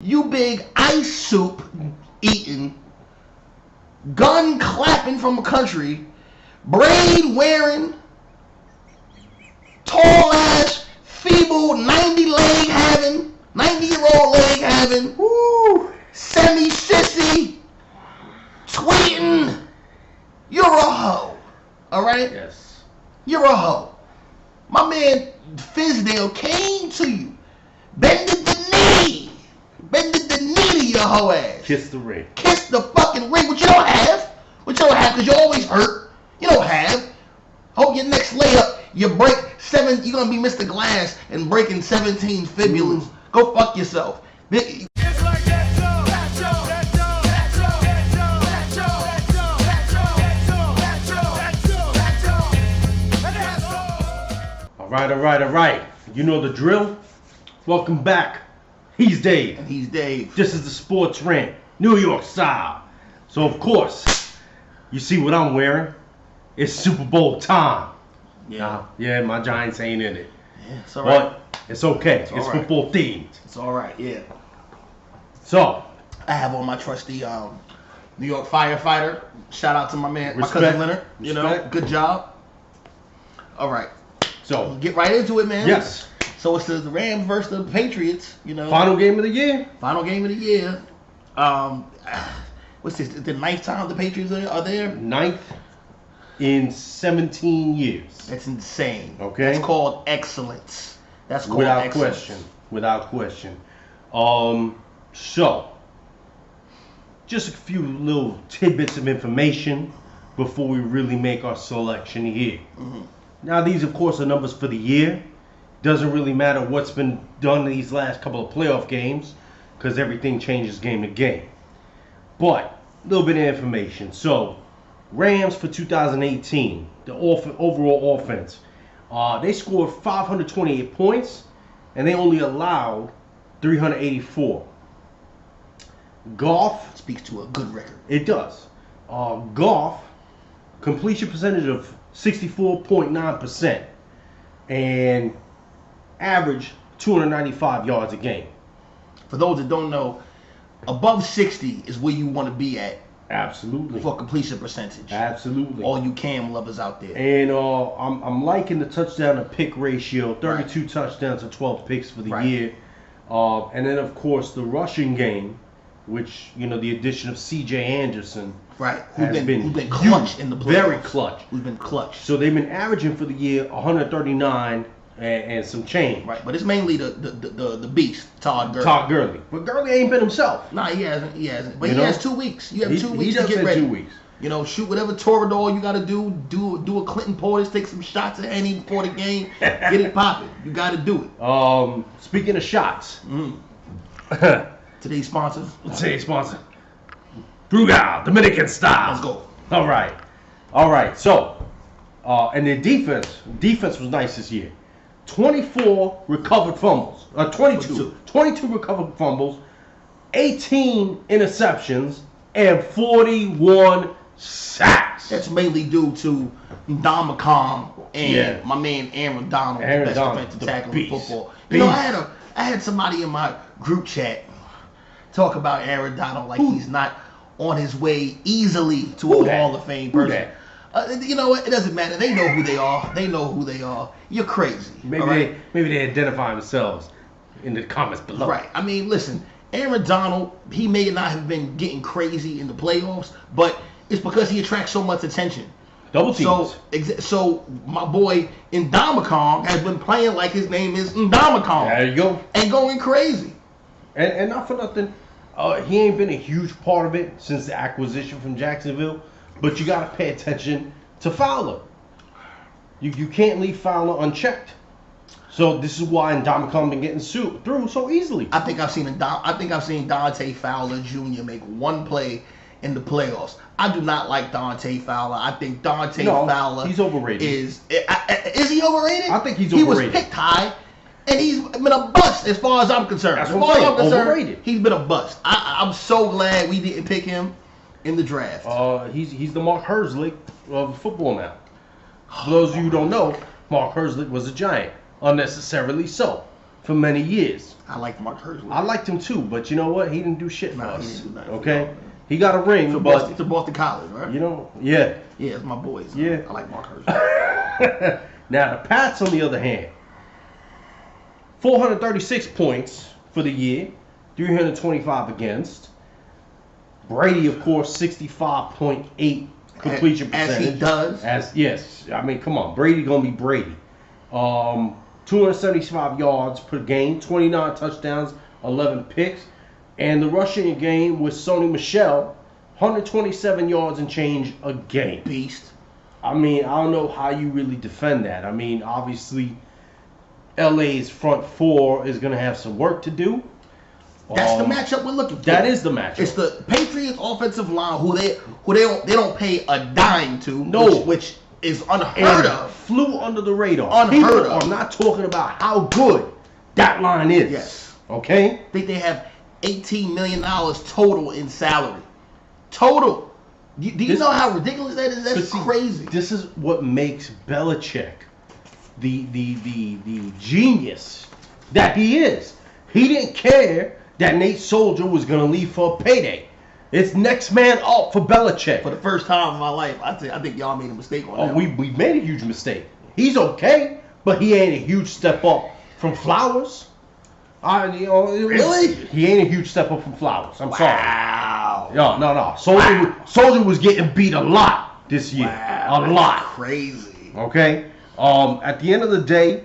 You big ice soup eating, gun clapping from a country, braid wearing, tall ass, feeble 90-year-old leg having, semi sissy, tweeting. You're a hoe. Alright? Yes. You're a hoe. My man Fizdale came to you, bended the knee to your hoe ass. Kiss the ring. Kiss the fucking ring, which you don't have. Which you don't have because you're always hurt. You don't have. Hope your next layup, you break 7, you're going to be Mr. Glass and breaking 17 fibulas. Go fuck yourself. All right. You know the drill. Welcome back. He's Dave. And he's Dave. This is the Sports Rant, New York style. So of course, you see what I'm wearing. It's Super Bowl time. Yeah. Yeah, my Giants ain't in it. Yeah, it's alright. But it's okay. It's alright. football themed. It's alright, yeah. So I have on my trusty New York firefighter. Shout out to my man, Respect. my cousin Leonard. You know, Respect. good job. Alright. So Get right into it, man. yes. So it's the Rams versus the Patriots, you know. Final game of the year. Final game of the year. What's this? The 9th time the Patriots are there? 9th in 17 years. That's insane. Okay. That's called excellence. That's called Without excellence. question. So just a few little tidbits of information before we really make our selection here. Mm-hmm. Now these of course are numbers for the year. Doesn't really matter what's been done in these last couple of playoff games because everything changes game to game. But a little bit of information. So Rams for 2018, the overall offense, they scored 528 points and they only allowed 384. Goff Speaks to a good record. It does. Goff completion percentage of 64.9% and average 295 yards a game. For those that don't know, above 60 is where you want to be at Absolutely. for completion percentage. Absolutely. All you Cam lovers out there. And I'm liking the touchdown to pick ratio, 32 touchdowns to 12 picks for the year. And then of course the rushing game, which the addition of C.J. Anderson, Right. has Who's been clutch in the playoffs. very clutch. Who's been clutch. So they've been averaging for the year 139 and some change. Right. But it's mainly the beast, Todd Gurley. Todd Gurley, but Gurley ain't been himself. Nah, he hasn't. But he has 2 weeks. You have 2 weeks He to does get have ready. 2 weeks. Shoot whatever Toradol you got to do a Clinton Portis, take some shots at Henny before the game, get it popping. You got to do it. Speaking of shots, Today's sponsor. today's sponsor, Brugal, Dominican style. Let's go. All right. So, and their defense was nice this year. 24 recovered fumbles. 22 recovered fumbles, 18 interceptions, and 41 sacks. That's mainly due to Domincan and my man Aaron Donald, the best defensive tackle in football. I had somebody in my group chat talk about Aaron Donald like he's not on his way easily to a Hall of Fame person. You know what? It doesn't matter. They know who they are. You're crazy. Maybe they identify themselves in the comments below. Right. I mean, listen, Aaron Donald, he may not have been getting crazy in the playoffs, but it's because he attracts so much attention. Double teams. So my boy Indomicon has been playing like his name is Indomicon. There you go. And going crazy. And not for nothing, he ain't been a huge part of it since the acquisition from Jacksonville. But you got to pay attention to Fowler. You can't leave Fowler unchecked. So this is why Indomicon been getting through so easily. I think I've seen Dante Fowler Jr. make one play in the playoffs. I do not like Dante Fowler. I think Fowler he's overrated. Is he overrated? I think he's overrated. He was picked high, and he's been a bust as far as I'm concerned. That's what I'm saying. Overrated. He's been a bust. I'm so glad we didn't pick him in the draft. He's the Mark Herzlich of football now. For those of you who don't know, Mark Herzlich was a Giant, unnecessarily so. for many years. I liked Mark Hursley. I liked him too, but you know what? He didn't do shit for us. He didn't do nothing. Okay? He got a ring, to Boston College, right? You know, yeah. Yeah, it's my boys. Yeah. I like Mark Hursley. Now, the Pats, on the other hand, 436 points for the year, 325 against. Brady, of course, 65.8 completion percentage. As he does. Yes. I mean, come on. Brady going to be Brady. 275 yards per game, 29 touchdowns, 11 picks. And the rushing game with Sony Michel, 127 yards and change a game. Beast. I mean, I don't know how you really defend that. I mean, obviously, LA's front four is going to have some work to do. That's the matchup we're looking for. That is the matchup. It's the Patriots offensive line who they don't pay a dime to. No. Which is unheard of. Flew under the radar. Unheard of. I'm not talking about how good that line is. Yes. Okay? I think they have $18 million total in salary. Total. Do you know how ridiculous that is? That's crazy. This is what makes Belichick the genius that he is. He didn't care that Nate Soldier was going to leave for a payday. It's next man up for Belichick. For the first time in my life, I think y'all made a mistake on that. We made a huge mistake. He's okay, but he ain't a huge step up from Flowers. Really? He ain't a huge step up from Flowers. I'm sorry. Wow. No. Soldier was getting beat a lot this year. Wow. A lot. Crazy. Okay? At the end of the day,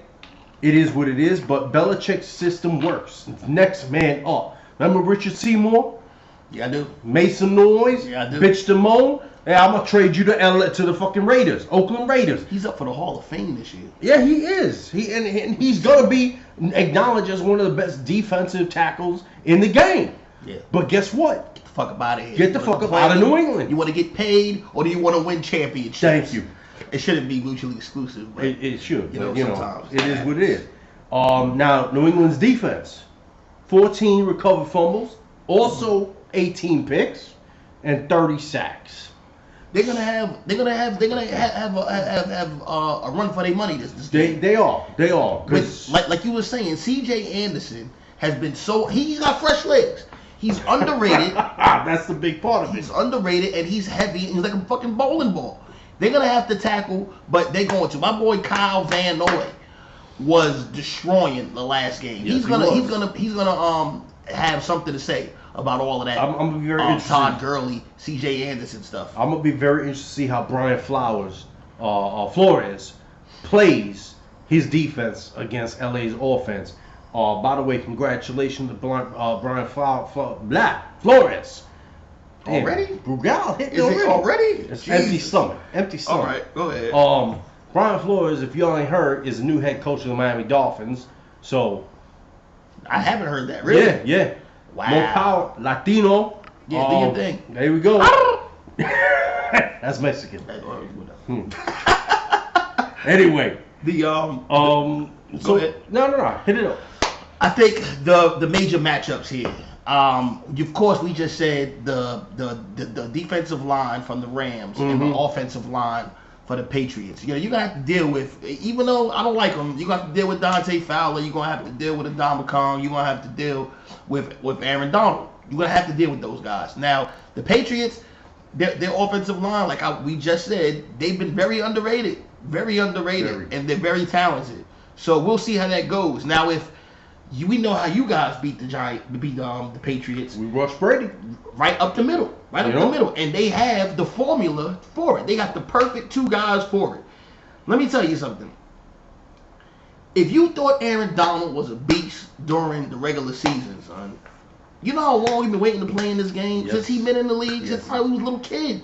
it is what it is, but Belichick's system works. It's next man up. Remember Richard Seymour? Yeah, I do. Mason Noyes? Yeah, I do. Bitch Damone? Hey, I'm going to trade you to the fucking Raiders. Oakland Raiders. He's up for the Hall of Fame this year. Yeah, he is. And he's going to be acknowledged as one of the best defensive tackles in the game. Yeah. But guess what? Get the fuck up out of here. Get the fuck up out of New England. You want to get paid, or do you want to win championships? Thank you. It shouldn't be mutually exclusive. But It should. You know, sometimes. It is what it is. Now, New England's defense, 14 recovered fumbles, also 18 picks, and 30 sacks. They're gonna have a run for their money this game. They are. Like you were saying, C.J. Anderson has been he's got fresh legs. He's underrated. That's the big part of it. He's underrated and he's heavy and he's like a fucking bowling ball. They're gonna have to tackle, but they're going to. My boy Kyle Van Noy was destroying the last game. Yes, he's gonna have something to say about all of that. I'm gonna be very interested. Todd Gurley, C.J. Anderson stuff. I'm gonna be very interested to see how Brian Flores plays his defense against LA's offense. By the way, congratulations to Brian Flores. Damn, Already? Brugal hit Is it already? It's empty stomach. All right, go ahead. Brian Flores, if you ain't heard, is the new head coach of the Miami Dolphins. So I haven't heard that. Really? Yeah. Wow. More power, Latino. Yeah, do your thing. There we go. That's Mexican. Anyway, go ahead. No, hit it up. I think the major matchups here. Of course, we just said the defensive line from the Rams and the offensive line for the Patriots. You're gonna have to deal with, even though I don't like them, you're gonna have to deal with Dante Fowler. You're gonna have to deal with Domincan Rum. You're gonna have to deal with Aaron Donald. You're gonna have to deal with those guys. Now, the Patriots, their offensive line, we just said, they've been very underrated, and they're very talented. So we'll see how that goes. Now, we know how you guys beat the Patriots. We rushed Brady right up the middle, and they have the formula for it. They got the perfect two guys for it. Let me tell you something. If you thought Aaron Donald was a beast during the regular season, son, you know how long we've been waiting to play in this game? Yes. Since he's been in the league, since he was a little kid.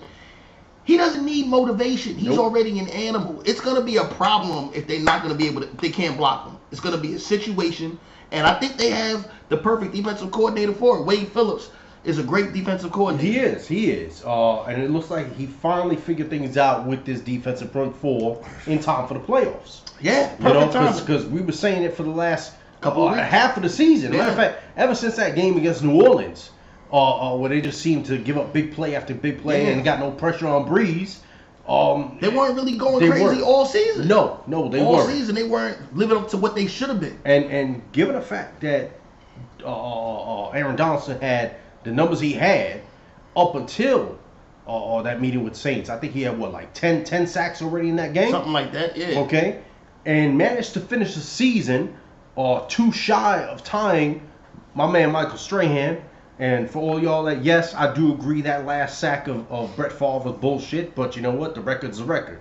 He doesn't need motivation. He's already an animal. It's going to be a problem if they're not going to be able to, if they can't block him. It's going to be a situation, and I think they have the perfect defensive coordinator for it. Wade Phillips is a great defensive coordinator. He is. And it looks like he finally figured things out with this defensive front four in time for the playoffs. Yeah, perfect time. Because we were saying it for the last half of the season. Matter of fact, ever since that game against New Orleans, where they just seemed to give up big play after big play and got no pressure on Breeze, They weren't really going crazy all season. No, they weren't. All season they weren't living up to what they should have been. And given the fact that Aaron Donaldson had the numbers he had up until that meeting with Saints, I think he had 10 sacks already in that game, something like that. Yeah. Okay, and managed to finish the season too shy of tying my man Michael Strahan. And for all y'all that, yes, I do agree that last sack of Brett Favre was bullshit, but you know what? The record's a record.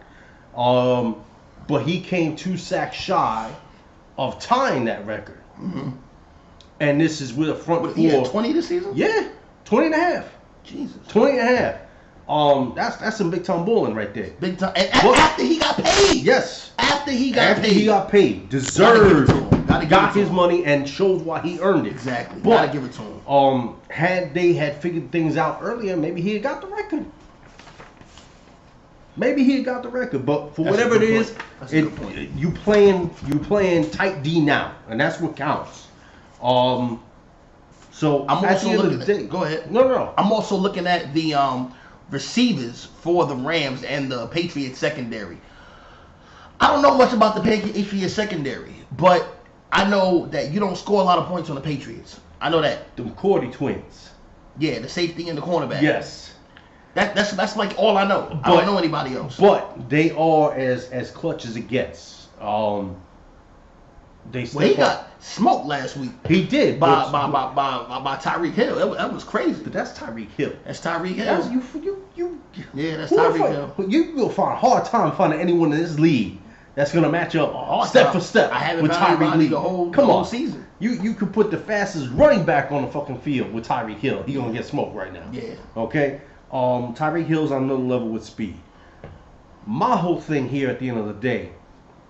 But he came 2 sacks shy of tying that record. Mm-hmm. And this is with a front four. He had 20 this season? Yeah, 20 and a half. Jesus. 20 and a half. That's some big time bowling right there. Big time. And after he got paid. Yes. After he got paid. Deserved. Got his money and showed why he earned it. Exactly. But, gotta give it to him. Had they had figured things out earlier, maybe he had got the record. But for whatever it is, you playing tight D now, and that's what counts. So I'm at also the end looking of the day, go ahead. No. I'm also looking at the receivers for the Rams and the Patriots secondary. I don't know much about the Patriots secondary, but I know that you don't score a lot of points on the Patriots. I know that. The McCourty twins. Yeah, the safety and the cornerback. Yes. That's like all I know. I don't know anybody else. But they are as clutch as it gets. He got smoked last week. He did by Tyreek Hill. That was crazy. But that's Tyreek Hill. That's Tyreek Hill. Yeah, that's Tyreek Hill. You will find a hard time finding anyone in this league that's gonna match up step for step with Tyreek Hill. The whole season. You could put the fastest running back on the fucking field with Tyreek Hill. He gonna get smoked right now. Yeah. Okay. Tyreek Hill's on another level with speed. My whole thing here at the end of the day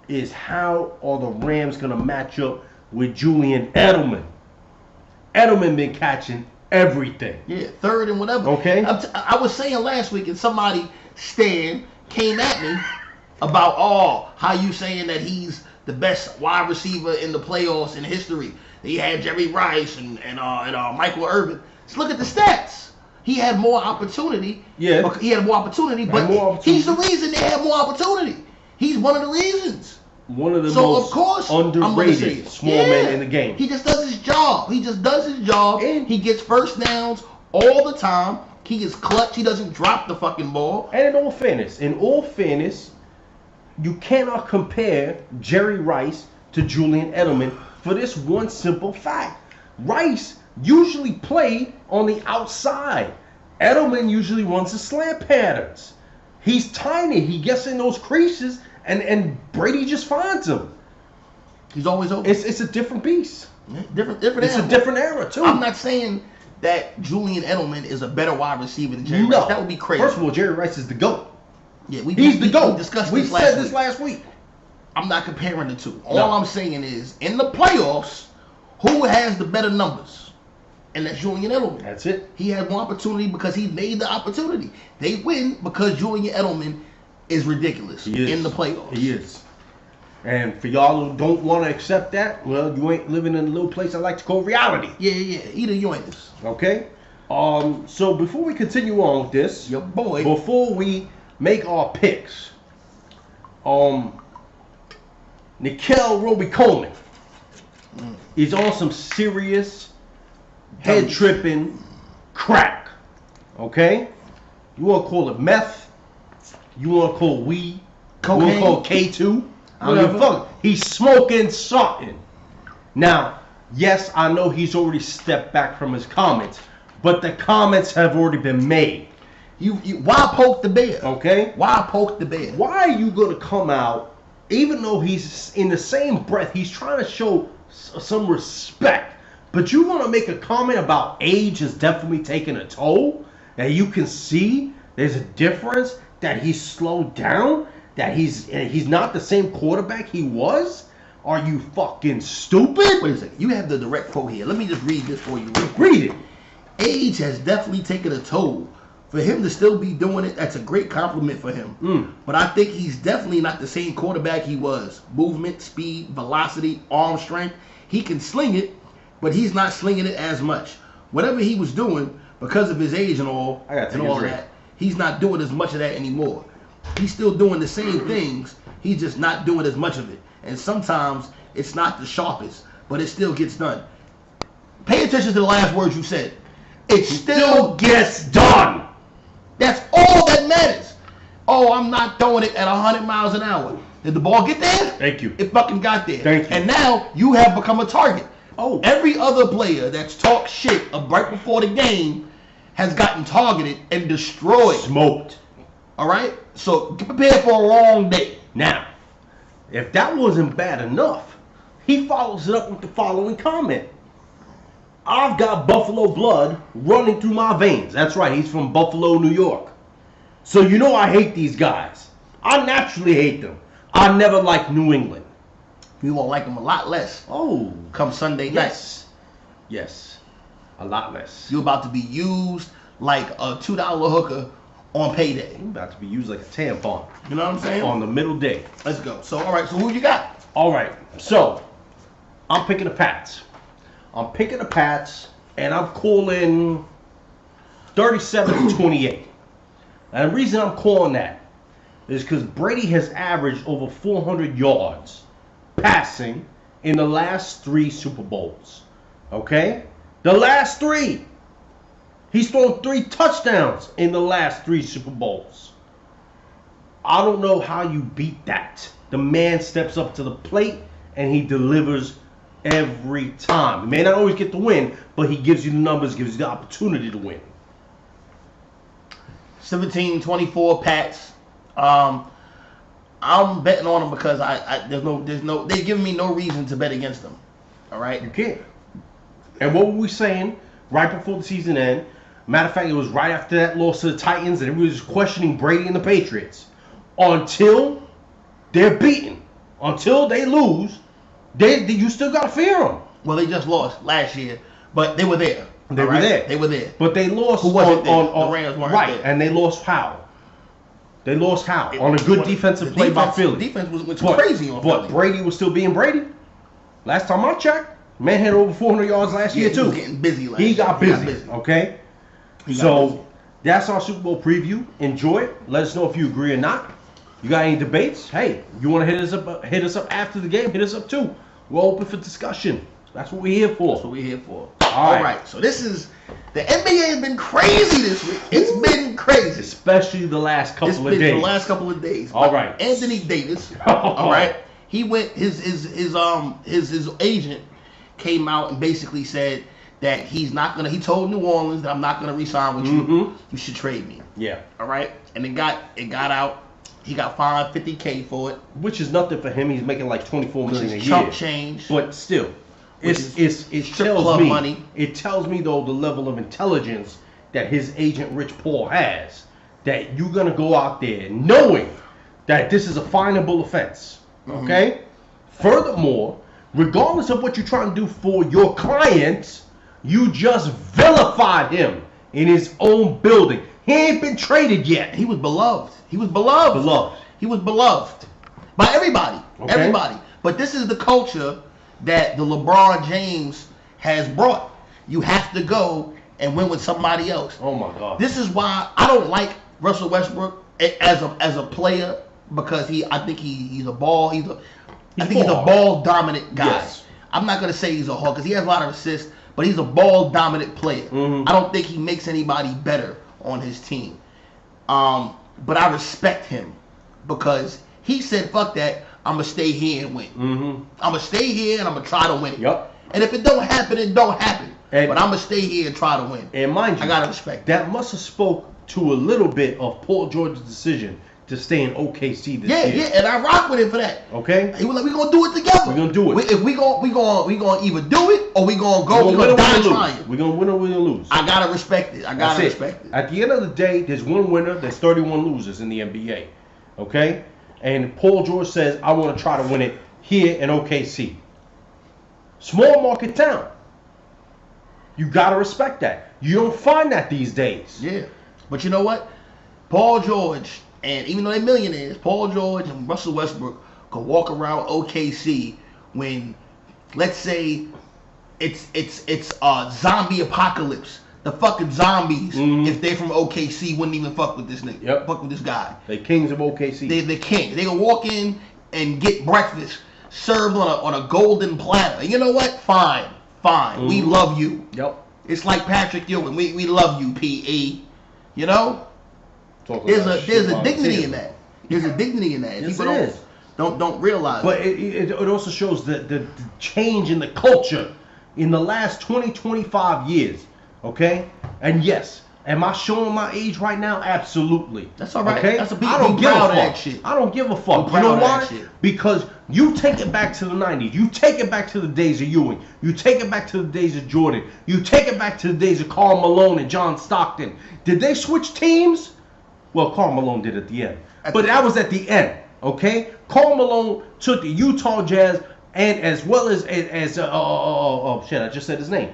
is how are the Rams gonna match up with Julian Edelman? Edelman been catching everything. Yeah, third and whatever. Okay. I was saying last week, and somebody, Stan, came at me about how you saying that he's the best wide receiver in the playoffs in history. He had Jerry Rice and Michael Irvin. Just look at the stats. He had more opportunity. Yeah. He had more opportunity, but he's the reason they had more opportunity. He's one of the reasons. One of the most underrated small men in the game. He just does his job. And he gets first downs all the time. He is clutch. He doesn't drop the fucking ball. And in all fairness, you cannot compare Jerry Rice to Julian Edelman for this one simple fact. Rice usually played on the outside. Edelman usually runs the slant patterns. He's tiny. He gets in those creases, and Brady just finds him. He's always open. It's a different beast. Different. It's a different era too. I'm not saying that Julian Edelman is a better wide receiver than Jerry Rice. That would be crazy. First of all, Jerry Rice is the GOAT. Yeah, he's the GOAT. We said this last week. I'm not comparing the two. All I'm saying is, in the playoffs, who has the better numbers? And that's Julian Edelman. That's it. He had more opportunity because he made the opportunity. They win because Julian Edelman is ridiculous in the playoffs. He is. And for y'all who don't want to accept that, well, you ain't living in a little place I like to call reality. Yeah. Either you ain't this. Okay? So before we continue on with this, your boy, before we make our picks, Nikel Roby-Coleman is on some serious head tripping crack. Okay? You want to call it meth? You want to call weed? Cocaine? You want to call K2? I don't give a fuck. He's smoking something. Now, yes, I know he's already stepped back from his comments, but the comments have already been made. Why poke the bear? Okay? Why poke the bear? Why are you going to come out, even though he's in the same breath, he's trying to show some respect, but you're going to make a comment about age is definitely taking a toll, that you can see there's a difference, that he's slowed down, that he's not the same quarterback he was? Are you fucking stupid? Wait a second. You have the direct quote here. Let me just read this for you. Read it. Age has definitely taken a toll. For him to still be doing it, that's a great compliment for him. But I think he's definitely not the same quarterback he was. Movement, speed, velocity, arm strength. He can sling it, but he's not slinging it as much. Whatever he was doing, because of his age and all that, he's not doing as much of that anymore. He's still doing the same things. He's just not doing as much of it. And sometimes it's not the sharpest, but it still gets done. Pay attention to the last words you said. It still gets done. That's all that matters. Oh, I'm not throwing it at 100 miles an hour. Did the ball get there? Thank you. It fucking got there. Thank you. And now you have become a target. Oh. Every other player that's talked shit right before the game has gotten targeted and destroyed. Smoked. All right? So get prepared for a long day. Now, if that wasn't bad enough, he follows it up with the following comment. I've got Buffalo blood running through my veins. That's right, he's from Buffalo, New York. So you know I hate these guys. I naturally hate them. I never liked New England. You won't like them a lot less. Oh. Come Sunday night. Yes. A lot less. You're about to be used like a $2 hooker on payday. You're about to be used like a tampon. You know what I'm saying? On the middle day. Let's go. So, all right. So, who you got? All right. So, I'm picking the Pats. And I'm calling 37-28. And the reason I'm calling that is because Brady has averaged over 400 yards passing in the last 3 Super Bowls. Okay? The last 3. He's thrown 3 touchdowns in the last 3 Super Bowls. I don't know how you beat that. The man steps up to the plate and he delivers every time. He may not always get the win, but he gives you the numbers, gives you the opportunity to win. 17-24 Pats. I'm betting on them because they're giving me no reason to bet against them. All right? You can't. And what were we saying right before the season ended? Matter of fact, it was right after that loss to the Titans, and everybody was questioning Brady and the Patriots. Until they're beaten, until they lose, you still got to fear them. Well, they just lost last year, but they were there. They were there. They were there. But they lost. Who wasn't there? The Rams weren't right, there. and they lost how? They lost how? On a good defensive play by Philly. Defense was crazy on Philly. But Brady was still being Brady. Last time I checked, man had over 400 yards last year too. He was getting busy last year. He got busy. Okay? So that's our Super Bowl preview. Enjoy it. Let us know if you agree or not. You got any debates? Hey, you want to hit us up after the game? Hit us up too. We're open for discussion. That's what we're here for. That's what we're here for. All right. So this is the NBA has been crazy this week. It's been crazy, especially the last couple of days. The last couple of days. All right. Anthony Davis. All right. He went. His agent came out and basically said that he's not gonna. He told New Orleans that I'm not gonna re-sign with you. You should trade me. Yeah. All right. And it got out. He got fined $50K for it, which is nothing for him. He's making like $24 million a year. Chump change. But still, it tells me though the level of intelligence that his agent Rich Paul has, that you're gonna go out there knowing that this is a finable offense. Okay. Furthermore, regardless of what you're trying to do for your clients, you just vilified him in his own building. He ain't been traded yet. He was beloved. He was beloved. He was beloved by everybody. Okay. Everybody. But this is the culture that the LeBron James has brought. You have to go and win with somebody else. Oh my God. This is why I don't like Russell Westbrook as a player, because I think he's a ball dominant guy. Yes. I'm not gonna say he's a hawk because he has a lot of assists, but he's a ball dominant player. I don't think he makes anybody better on his team. But I respect him because he said, fuck that, I'm going to stay here and win. I'm going to stay here and I'm going to try to win it. Yep. And if it don't happen, it don't happen. But I'm going to stay here and try to win. And mind you, I got to respect that must have spoke to a little bit of Paul George's decision to stay in OKC this year. Yeah, and I rock with him for that. Okay. He was like, we're going to do it together. We're going to do it. If we gonna either do it or we're going to die trying. We're going to win or we're going to lose. I got to respect it. Respect it. At the end of the day, there's one winner, there's 31 losers in the NBA. Okay? And Paul George says, I want to try to win it here in OKC. Small market town. You got to respect that. You don't find that these days. Yeah. But you know what? Paul George, and even though they're millionaires, Paul George and Russell Westbrook could walk around OKC when, let's say, it's a zombie apocalypse. the fucking zombies, if they're from OKC, wouldn't even fuck with this nigga. Yep. Fuck with this guy. They kings of OKC. They king. They can walk in and get breakfast served on a golden platter. You know what? Fine. We love you. Yep. It's like Patrick Ewing. We love you, PE. You know? There's a dignity in that. There's a dignity in that. Yes, People don't realize. But it also shows the change in the culture in the last 20, 25 years. Okay? And yes, am I showing my age right now? Absolutely. That's all right. Okay? That's I don't give a fuck. I don't give a fuck. You know why? Because you take it back to the 90s. You take it back to the days of Ewing. You take it back to the days of Jordan. You take it back to the days of Karl Malone and John Stockton. Did they switch teams? Well, Karl Malone did at the end. But that was at the end. Okay? Karl Malone took the Utah Jazz and as well as shit, I just said his name.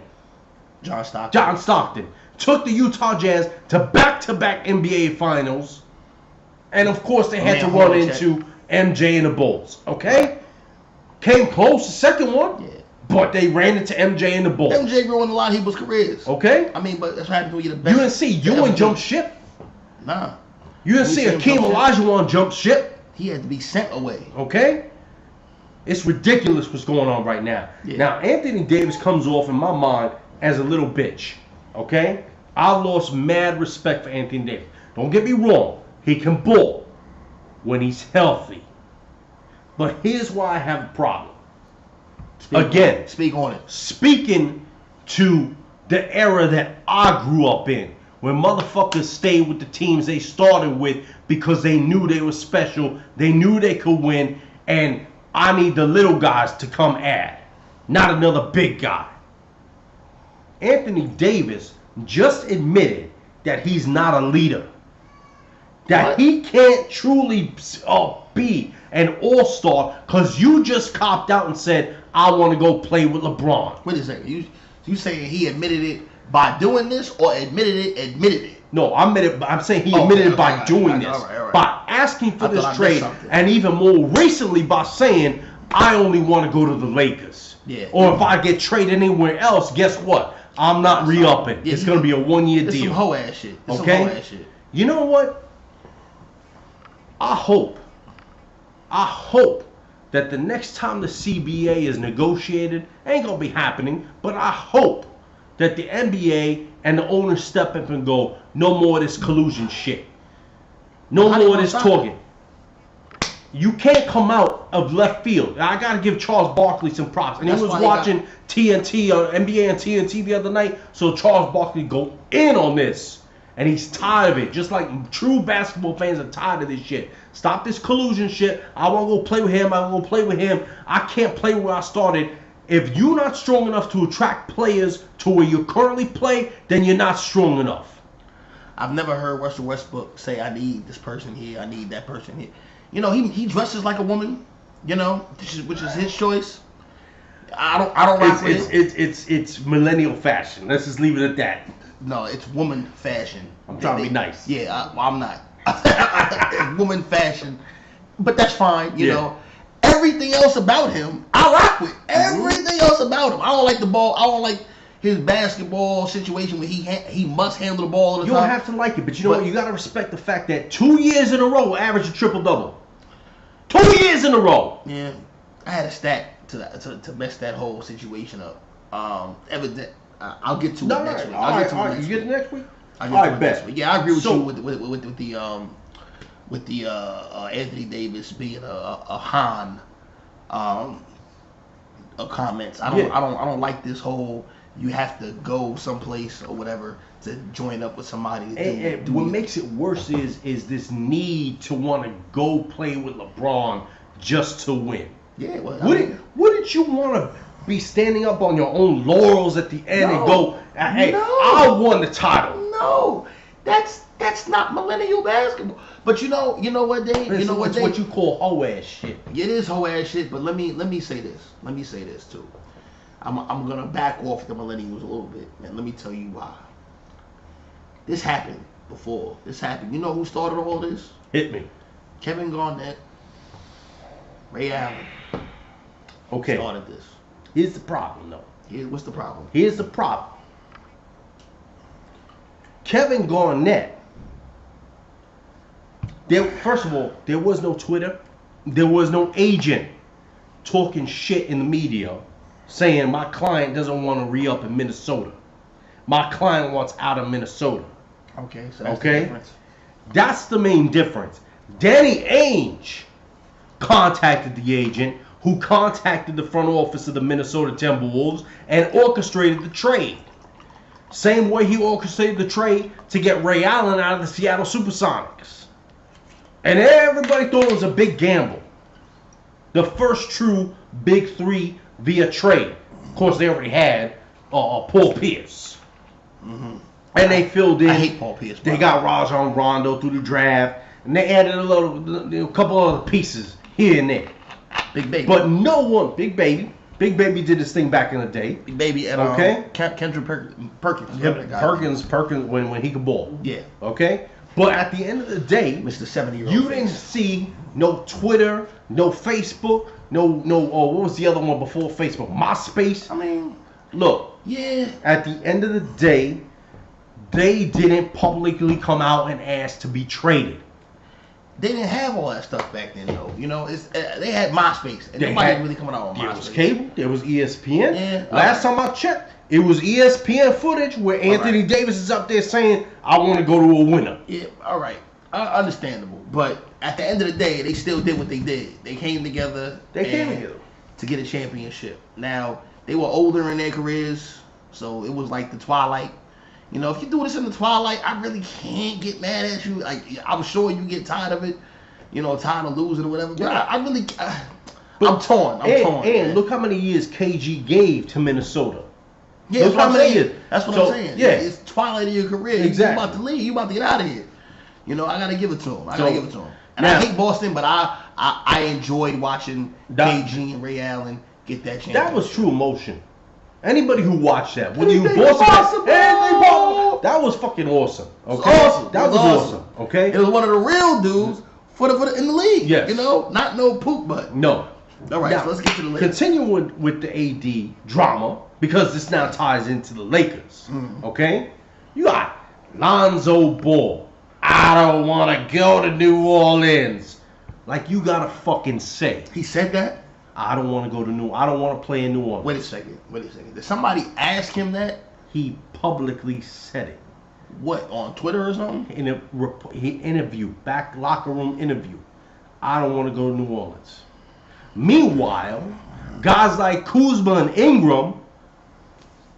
John Stockton took the Utah Jazz to back-to-back NBA Finals, and of course they had to run into MJ and the Bulls. Okay, came close the second one, but they ran into MJ and the Bulls. MJ ruined a lot of people's careers. Okay, I mean, but that's what happens when you're the best. You didn't see Ewing jump ship. Nah. You didn't see Akeem Olajuwon jump ship. He had to be sent away. Okay. It's ridiculous what's going on right now. Yeah. Now, Anthony Davis comes off in my mind as a little bitch. Okay? I lost mad respect for Anthony Davis. Don't get me wrong. He can ball when he's healthy. But here's why I have a problem. Speak on it. Speaking to the era that I grew up in, when motherfuckers stayed with the teams they started with because they knew they were special, they knew they could win, and I need the little guys to come add, not another big guy. Anthony Davis just admitted that he's not a leader. That he can't truly be an all-star because you just copped out and said, I want to go play with LeBron. Wait a second. You saying he admitted it by doing this or admitted it? No, I'm saying he admitted it by doing this. All right. By asking for this trade and even more recently by saying, I only want to go to the Lakers. Yeah. Or if I get traded anywhere else, guess what? I'm not re-upping. Yeah, it's going to be a 1-year deal. It's some hoe ass shit. Okay? You know what? I hope that the next time the CBA is negotiated, ain't going to be happening, but I hope that the NBA and the owners step up and go, no more of this collusion shit. No more of this talking. You can't come out of left field. I got to give Charles Barkley some props. And he was watching TNT, NBA and TNT the other night, so Charles Barkley go in on this. And he's tired of it. Just like true basketball fans are tired of this shit. Stop this collusion shit. I want to go play with him. I can't play where I started. If you're not strong enough to attract players to where you currently play, then you're not strong enough. I've never heard Russell Westbrook say, I need this person here, I need that person here. You know, he dresses like a woman, you know, which is his choice. I don't rock with it. It's millennial fashion. Let's just leave it at that. No, it's woman fashion. I'm trying to be nice. Yeah, I'm not. It's woman fashion. But that's fine, you know. Everything else about him, I rock with. Everything else about him. I don't like the ball. I don't like his basketball situation where he must handle the ball all the time. You don't have to like it, but you know what? You got to respect the fact that 2 years in a row, average a triple-double. 2 years in a row. Yeah. I had a stat to mess that whole situation up. I'll get to it next week. All right. You get it next week? I'll get to it next week. Yeah, I agree with you with the Anthony Davis being a Han of comments. I don't like this whole you have to go someplace or whatever to join up with somebody. What makes it worse is this need to want to go play with LeBron just to win. Yeah. Well, wouldn't you want to be standing up on your own laurels at the end and go, hey, I won the title? No, that's not millennial basketball. But you know what, Dave? You know what you call hoe ass shit. It is hoe ass shit. But let me say this. Let me say this too. I'm gonna back off the millennials a little bit, and let me tell you why. This happened before. This happened. You know who started all this? Hit me. Kevin Garnett, Ray Allen. Okay. Started this. Here's the problem, though. What's the problem? Here's the problem. Kevin Garnett. First of all, there was no Twitter. There was no agent talking shit in the media saying my client doesn't want to re-up in Minnesota. My client wants out of Minnesota. Okay, so that's the difference. That's the main difference. Danny Ainge contacted the agent who contacted the front office of the Minnesota Timberwolves and orchestrated the trade. Same way he orchestrated the trade to get Ray Allen out of the Seattle Supersonics. And everybody thought it was a big gamble. The first true big three via trade. Of course, they already had Paul Pierce. Mm-hmm. And they filled in. I hate Paul Pierce. They got Rajon Rondo through the draft. And they added a couple other pieces here and there. Big Baby. But no one, Big Baby did this thing back in the day. Big Baby and Kendrick Perkins. Yeah, Perkins when he could ball. Yeah. Okay? But at the end of the day, Mr. 70-year-old. You didn't see no Twitter, no Facebook, no what was the other one before Facebook? MySpace. I mean, look. Yeah. At the end of the day, they didn't publicly come out and ask to be traded. They didn't have all that stuff back then, though. You know, they had MySpace, and nobody really coming out on MySpace. There was cable, there was ESPN. Yeah, Last time I checked, it was ESPN footage where Anthony Davis is up there saying, "I want to go to a winner." Yeah, all right, understandable. But at the end of the day, they still did what they did. They came together. To get a championship. Now they were older in their careers, so it was like the twilight. You know, if you do this in the twilight, I really can't get mad at you. Like, I'm sure you get tired of it, you know, tired of losing or whatever. But I really, I'm torn. And look how many years KG gave to Minnesota. Yeah, look how many years. That's what I'm saying. Yeah, it's twilight of your career. Exactly. You about to leave. You about to get out of here. You know, I gotta give it to him. And now, I hate Boston, but I enjoyed watching KG and Ray Allen get that championship. That was true emotion. Anybody who watched that, whether you Boston, that was fucking awesome. Okay, awesome. That was awesome. Okay, it was one of the real dudes for the in the league. Yes. You know, not no poop butt. No. All right, so let's get to the Lakers. Continuing with the AD drama, because this now ties into the Lakers. Okay, you got Lonzo Ball. I don't want to go to New Orleans. Like, you gotta fucking say. He said that? I don't want to go to I don't want to play in New Orleans. Wait a second. Did somebody ask him that? He publicly said it. What, on Twitter or something? He interviewed, back locker room interview. I don't want to go to New Orleans. Meanwhile, guys like Kuzma and Ingram,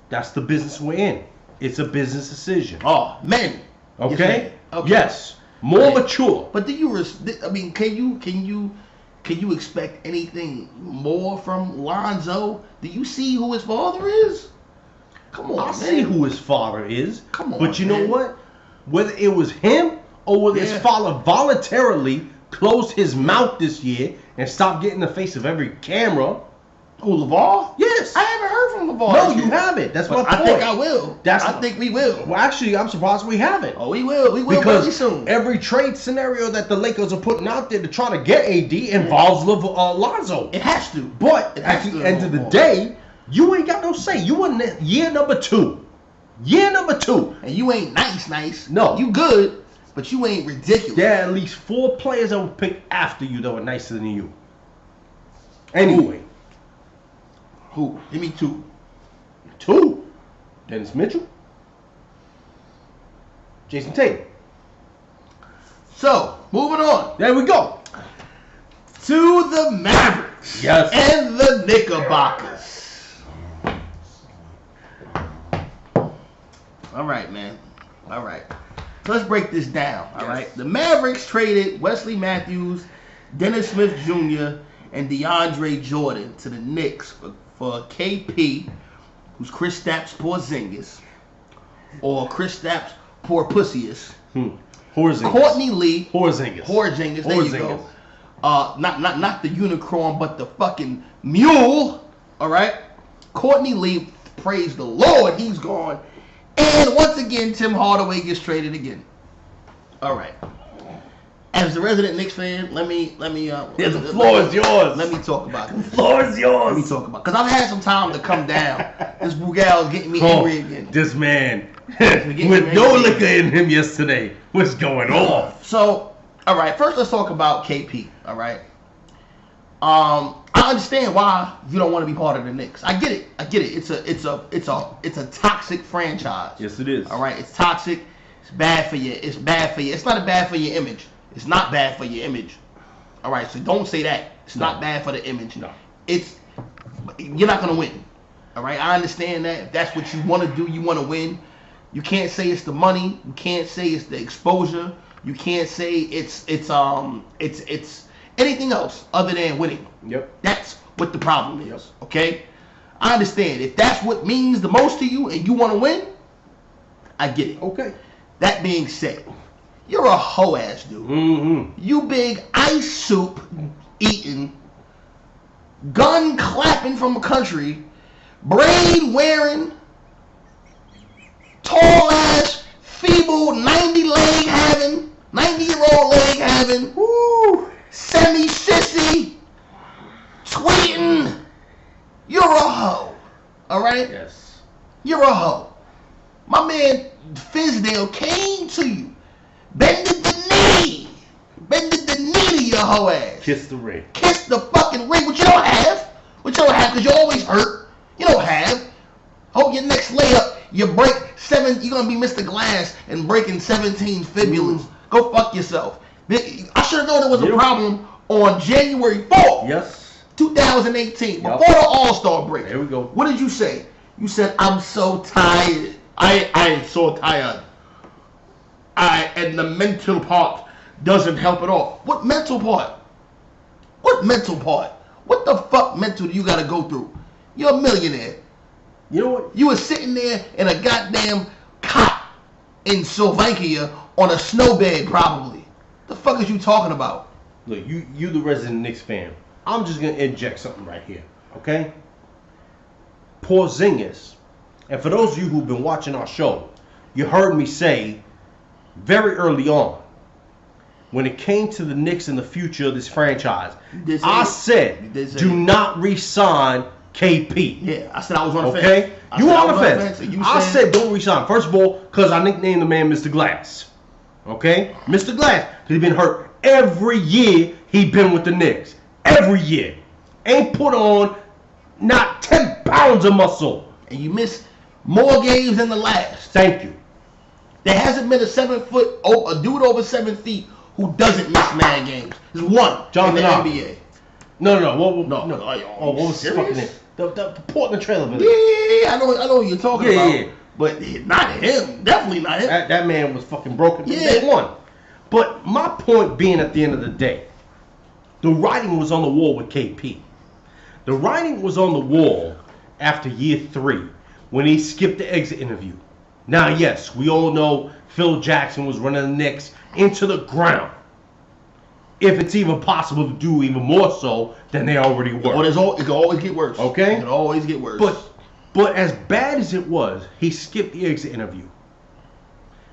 that's the business we're in. It's a business decision. Oh, man. Okay? Yes. More mature. But do you can you expect anything more from Lonzo? Do you see who his father is? Come on, I see who his father is. Come on, but you know what? Whether it was him or whether his father voluntarily closed his mouth this year and stopped getting in the face of every camera. Who, LeVar? Yes. I haven't heard from LeVar. No, you haven't. That's my point. I think I will. I think we will. Well, actually, I'm surprised we haven't. Oh, we will. We will because very soon. Every trade scenario that the Lakers are putting out there to try to get AD involves Lonzo. It has to. But at the end of the day, you ain't got no say. You in year number 2. Year number 2. And you ain't nice. No. You good, but you ain't ridiculous. There are at least 4 players that will pick after you that were nicer than you. Anyway. Who? Give me 2. 2? Dennis Mitchell. Jason Tatum. So, moving on. There we go. To the Mavericks. Yes. And the Knickerbockers. All right, man. All right. So let's break this down. All right. The Mavericks traded Wesley Matthews, Dennis Smith Jr., and DeAndre Jordan to the Knicks for KP, who's Kristaps Porzingis, or Kristaps Porzingis. Porzingis. Courtney Lee. Porzingis. There you go. Not the unicorn, but the fucking mule. All right. Courtney Lee, praise the Lord, he's gone. And once again, Tim Hardaway gets traded again. All right. As the resident Knicks fan, let me. The floor is yours. Let me talk about this. The floor is yours. Let me talk about, because I've had some time to come down. This Brugal is getting me angry again. This man, with no liquor in him yesterday. What's going on? So, all right. First, let's talk about KP. All right. I understand why you don't want to be part of the Knicks. I get it. It's a toxic franchise. Yes, it is. All right. It's toxic. It's bad for you. It's not bad for your image. It's not bad for your image. All right. So don't say that. It's not bad for the image. No. You're not gonna win. All right. I understand that. If that's what you want to do, you want to win. You can't say it's the money. You can't say it's the exposure. You can't say it's anything else other than winning. Yep. That's what the problem is. Yep. Okay? I understand. If that's what means the most to you and you want to win, I get it. Okay. That being said, you're a hoe ass dude. Mm-hmm. You big ice soup eating, gun clapping from a country, braid wearing, tall ass, feeble 90-year-old leg having, semi-sissy, tweeting. You're a hoe. Alright? Yes. You're a hoe. My man Fizdale came to you. Bended the knee to your hoe ass. Kiss the ring. Kiss the fucking ring, which you don't have. Because you're always hurt. You don't have. Hope your next layup, you break 7, you're going to be Mr. Glass and breaking 17 fibulas. Go fuck yourself. I should have known there was a problem on January 4th. Yes. 2018, before the All-Star break. There we go. What did you say? You said, I'm so tired. I am so tired. And the mental part doesn't help at all. What mental part? What mental part? What the fuck mental do you got to go through? You're a millionaire. You know what? You were sitting there in a goddamn cot in Slovakia on a snowbed, probably. The fuck is you talking about? Look, you the resident Knicks fan. I'm just gonna inject something right here, okay? Porzingis, and for those of you who've been watching our show, you heard me say very early on, when it came to the Knicks and the future of this franchise, I said, do not re-sign KP. Yeah, I said I was on the fence. Okay? You were on the fence. I said don't re-sign. First of all, because I nicknamed the man Mr. Glass. Okay? Mr. Glass. He's been hurt every year he's been with the Knicks. Every year. Ain't put on not 10 pounds of muscle. And you missed more games than the last. Thank you. There hasn't been a dude over 7 feet who doesn't miss mad games. There's one in the NBA. No. No. What was the fucking name? The Portland Trailer Village. Yeah, I know what you're talking about. Yeah. But not him. Definitely not him. That man was fucking broken from day one. But my point being, at the end of the day, the writing was on the wall with KP. The writing was on the wall after year 3 when he skipped the exit interview. Now, yes, we all know Phil Jackson was running the Knicks into the ground. If it's even possible to do even more so than they already were. It can always get worse. Okay? It can always get worse. But as bad as it was, he skipped the exit interview.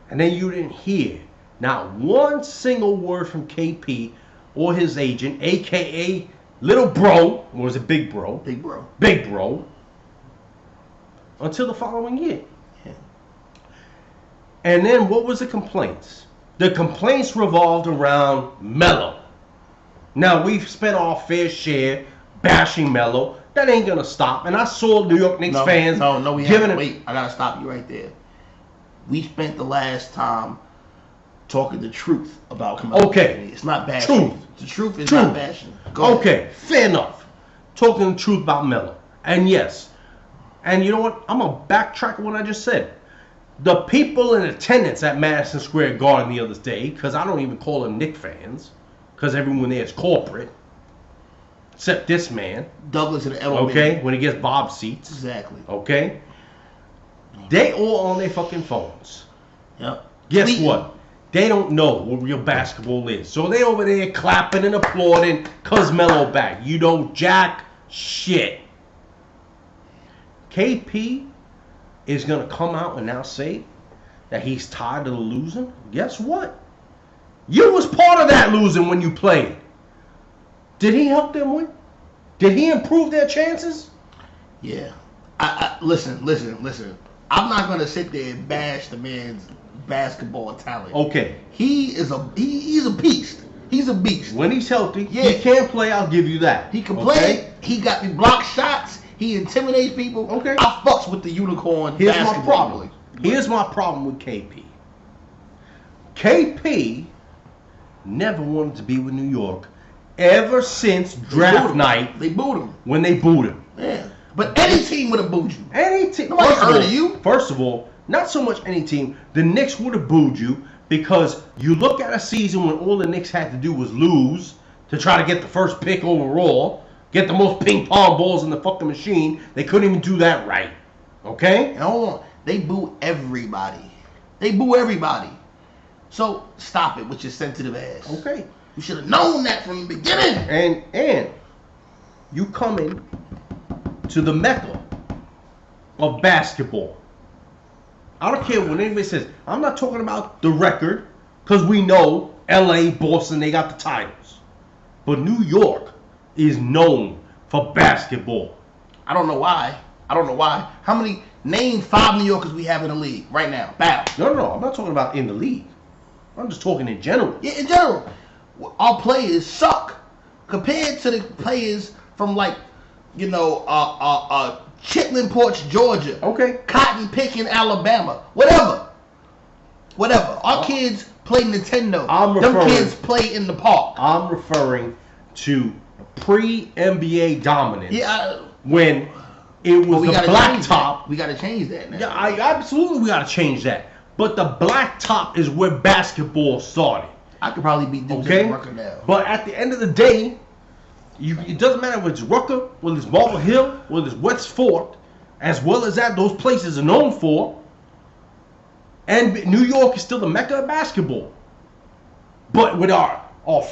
And then you didn't hear not one single word from KP or his agent, a.k.a. Little Bro, or was it Big Bro? Big Bro. Big Bro. Until the following year. Yeah. And then what was the complaints? The complaints revolved around Melo. Now, we've spent our fair share bashing Melo. That ain't going to stop. And I saw New York Knicks fans we haven't. Wait, I got to stop you right there. We spent the last time talking the truth about Melo. Okay. It's not bashing. Truth. The truth is not bashing. Okay, fair enough. Talking the truth about Melo. And yes. And you know what? I'm going to backtrack on what I just said. The people in attendance at Madison Square Garden the other day, because I don't even call them Knicks fans, because everyone there is corporate, except this man. Douglas and Edelman. Okay, when he gets Bob seats. Exactly. Okay. They all on their fucking phones. Yep. Guess what? They don't know what real basketball is. So they over there clapping and applauding because Melo back. You don't jack shit. KP is going to come out and now say that he's tired of the losing. Guess what? You was part of that losing when you played. Did he help them win? Did he improve their chances? Yeah. Listen. I'm not gonna sit there and bash the man's basketball talent. Okay. He's a beast. He's a beast. When he's healthy, he can play. I'll give you that. He can play. He got me block shots. He intimidates people. Okay. I fucks with the unicorn. Here's my problem. Here's my problem with KP. KP never wanted to be with New York ever since draft night. They booed him. When they booed him. Yeah. But any team would have booed you. Any team. Nobody heard of you. First of all, not so much any team. The Knicks would have booed you because you look at a season when all the Knicks had to do was lose to try to get the first pick overall, get the most ping pong balls in the fucking machine. They couldn't even do that right. Okay? And hold on. They boo everybody. They boo everybody. So stop it with your sensitive ass. Okay. You should have known that from the beginning. And you coming to the Mecca of basketball. I don't care what anybody says. I'm not talking about the record, because we know LA, Boston, they got the titles. But New York is known for basketball. I don't know why. How many, name 5 New Yorkers we have in the league right now? Bow. No. I'm not talking about in the league. I'm just talking in general. Yeah, in general. Our players suck compared to the players from Chitlin Porch, Georgia. Okay. Cotton Picking, Alabama. Whatever. Our kids play Nintendo. Them kids play in the park. I'm referring to pre-NBA dominance. Yeah. When it was the black top. We got to change that now. Yeah, absolutely we got to change that. But the black top is where basketball started. I could probably beat Duke Rucker now. But at the end of the day, it doesn't matter whether it's Rucker, whether it's Marble Hill, whether it's West Fort, as well as that those places are known for. And New York is still the mecca of basketball. But with our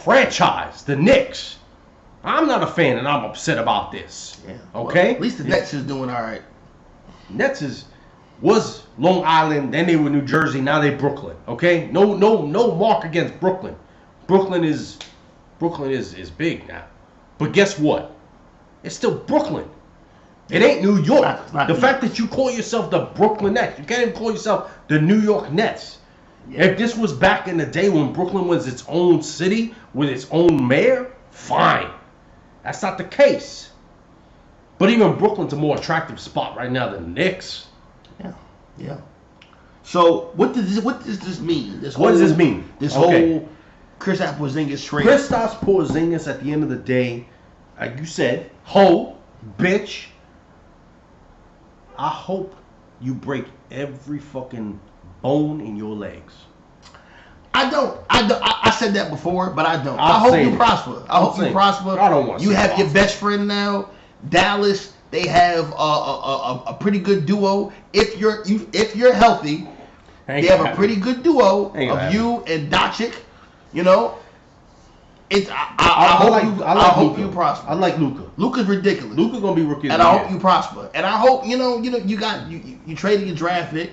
franchise, the Knicks, I'm not a fan and I'm upset about this. Yeah. Okay? Well, at least the Nets is doing all right. Nets was Long Island, then they were New Jersey, now they Brooklyn. Okay? No mark against Brooklyn. Brooklyn is big now. But guess what? It's still Brooklyn. It ain't New York. The fact that you call yourself the Brooklyn Nets, you can't even call yourself the New York Nets. Yeah. If this was back in the day when Brooklyn was its own city with its own mayor, fine. That's not the case. But even Brooklyn's a more attractive spot right now than the Knicks. Yeah. So what does this mean? What does this mean? This whole Kristaps Porzingis trade. Kristaps Porzingis, at the end of the day, like you said, hoe, bitch. I hope you break every fucking bone in your legs. I don't. I said that before, but I don't. I hope you prosper. I hope you prosper. I don't want to. You have your best friend now, Dallas. They have a pretty good duo. If you're healthy, they have a pretty good duo of you and Doncic. You know, I hope you prosper. I like Luka. Luka's ridiculous. Luka's gonna be rookie of the year. And I hope you prosper. And I hope you traded your draft pick.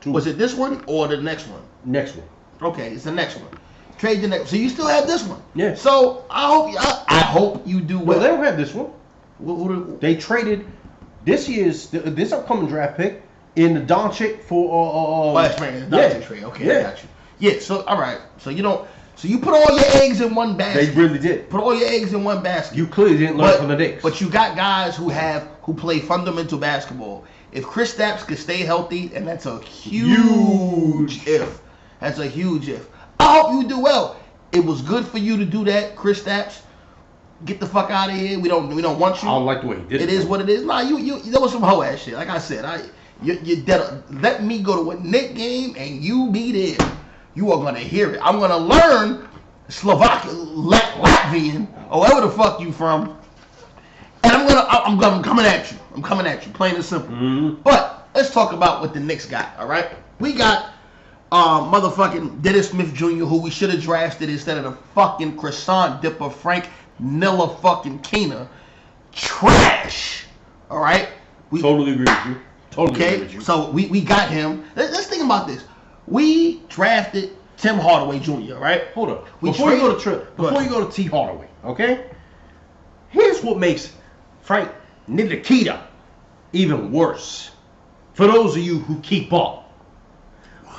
Was it this one or the next one? Next one. Okay, it's the next one. Trade the next. So you still have this one. Yeah. So I hope you do well. Well, they don't have this one. They traded this upcoming draft pick in the Doncic for that's right, the Doncic trade. Okay, I got you. Yeah. So all right. So you don't. So you put all your eggs in one basket. They really did. Put all your eggs in one basket. You clearly didn't learn from the Knicks. But you got guys who play fundamental basketball. If Kristaps could stay healthy, and that's a huge if. That's a huge if. I hope you do well. It was good for you to do that, Kristaps. Get the fuck out of here. We don't want you. I don't like the way he did it. It is what it is. Nah, there was some hoe ass shit. Like I said, you're dead. Let me go to a Knick game and you be there. You are gonna hear it. I'm gonna learn Latvian or wherever the fuck you from, and I'm coming at you. I'm coming at you, plain and simple. Mm-hmm. But let's talk about what the Knicks got. All right, we got motherfucking Dennis Smith Jr., who we should have drafted instead of the fucking croissant dipper Frank Nilla fucking Kina. Trash. All right. Totally agree with you. Totally agree with you. So we got him. Let's think about this. We drafted Tim Hardaway Jr., right? Hold up. Before you go to T. Hardaway, okay? Here's what makes Frank Ntilikina even worse. For those of you who keep up,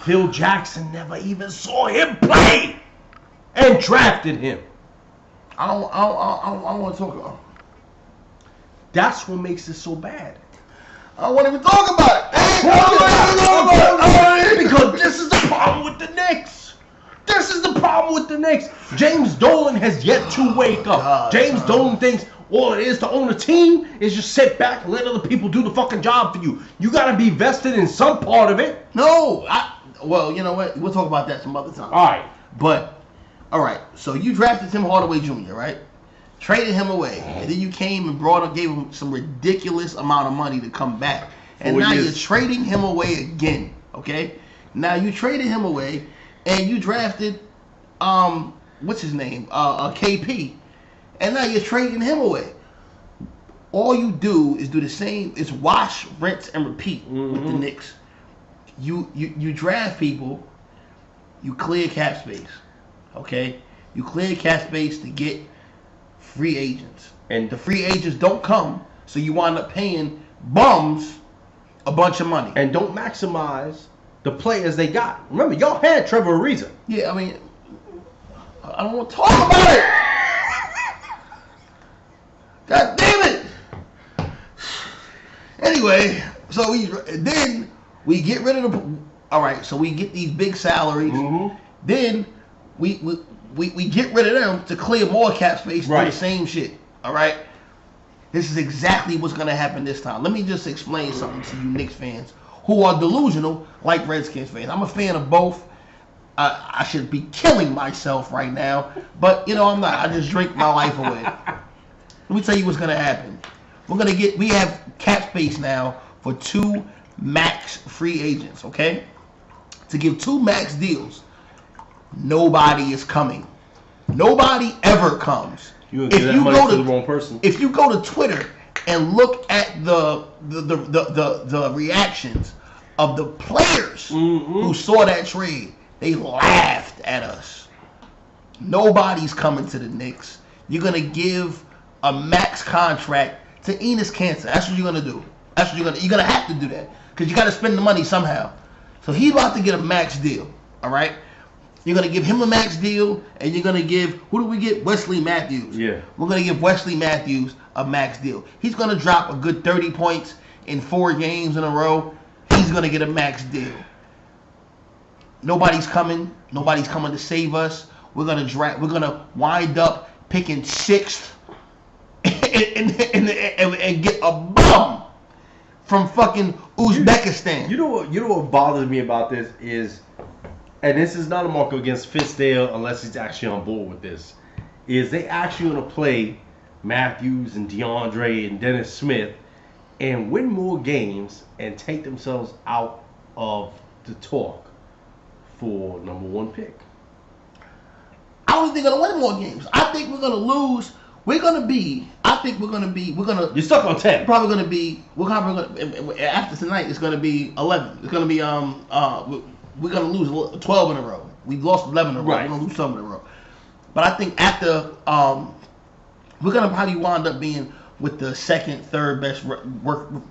Phil Jackson never even saw him play and drafted him. I don't want to talk about it. That's what makes it so bad. I don't want to even talk about it. Because this is the problem with the Knicks. This is the problem with the Knicks. James Dolan has yet to wake up. James Dolan thinks all it is to own a team is just sit back and let other people do the fucking job for you. You got to be vested in some part of it. No. Well, you know what? We'll talk about that some other time. All right. But, all right. So you drafted Tim Hardaway Jr., right? Traded him away. And then you came and gave him some ridiculous amount of money to come back. And now you're trading him away again. Okay? Now you traded him away and you drafted, what's his name? KP. And now you're trading him away. All you do is do the same. It's wash, rinse, and repeat with the Knicks. You draft people. You clear cap space. Okay? You clear cap space to get free agents. And the free agents don't come, so you wind up paying bums a bunch of money. And don't maximize the players they got. Remember, y'all had Trevor Ariza. Yeah, I mean, I don't want to talk about it. God damn it. Anyway, so we get rid of the. All right, so we get these big salaries. Then we get rid of them to clear more cap space. Do the same shit. All right. This is exactly what's gonna happen this time. Let me just explain something to you Knicks fans who are delusional like Redskins fans. I'm a fan of both. I should be killing myself right now, but you know I'm not. I just drink my life away. Let me tell you what's gonna happen. We have cap space now for 2 max free agents, okay? To give 2 max deals. Nobody is coming. Nobody ever comes. If you go to the wrong person. If you go to Twitter and look at the reactions of the players who saw that trade, they laughed at us. Nobody's coming to the Knicks. You're gonna give a max contract to Enes Kanter. That's what you're gonna do. That's what you're gonna have to do that because you got to spend the money somehow. So he's about to get a max deal. All right. You're going to give him a max deal, and you're going to give, who do we get? Wesley Matthews. Yeah. We're going to give Wesley Matthews a max deal. He's going to drop a good 30 points in 4 games in a row. He's going to get a max deal. Nobody's coming. Nobody's coming to save us. We're going to wind up picking 6th and get a bum from fucking Uzbekistan. You know what bothers me about this is, and this is not a mark against Fizdale unless he's actually on board with this, is they actually going to play Matthews and DeAndre and Dennis Smith and win more games and take themselves out of the talk for number 1 pick. I don't think they're going to win more games. I think we're going to lose. You're stuck on 10. After tonight, it's going to be 11. It's going to be, we're going to lose 12 in a row. We've lost 11 in a row. Right. We're going to lose 7 in a row. But I think after, we're going to probably wind up being with the 2nd, 3rd best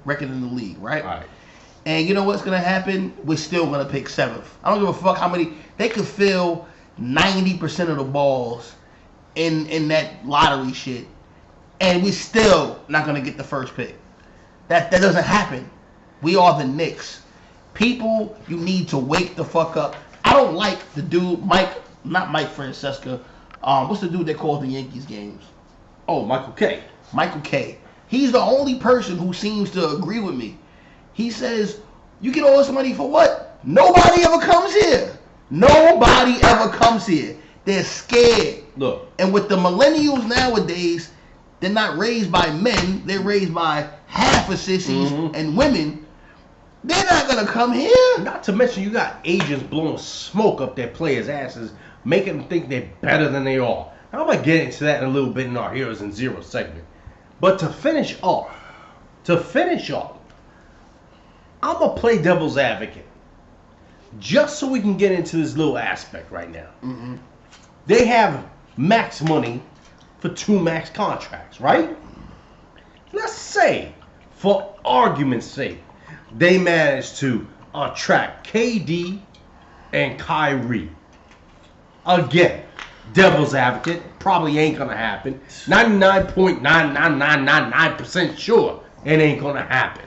record in the league, right? All right. And you know what's going to happen? We're still going to pick 7th. I don't give a fuck how many. They could fill 90% of the balls in that lottery shit, and we're still not going to get the 1st pick. That doesn't happen. We are the Knicks. People, you need to wake the fuck up. I don't like the dude, not Mike Francesca. What's the dude that calls the Yankees games? Oh, Michael K. Michael K. He's the only person who seems to agree with me. He says, you get all this money for what? Nobody ever comes here. Nobody ever comes here. They're scared. Look. And with the millennials nowadays, they're not raised by men. They're raised by half of sissies and women. They're not going to come here. Not to mention you got agents blowing smoke up their players' asses, making them think they're better than they are. I'm going to get into that in a little bit in our Heroes and Zero segment. But to finish off, I'm going to play devil's advocate. Just so we can get into this little aspect right now. Mm-hmm. They have max money for 2 max contracts, right? Let's say, for argument's sake, they managed to attract KD and Kyrie. Again, devil's advocate, probably ain't gonna happen. 99.99999% sure it ain't gonna happen.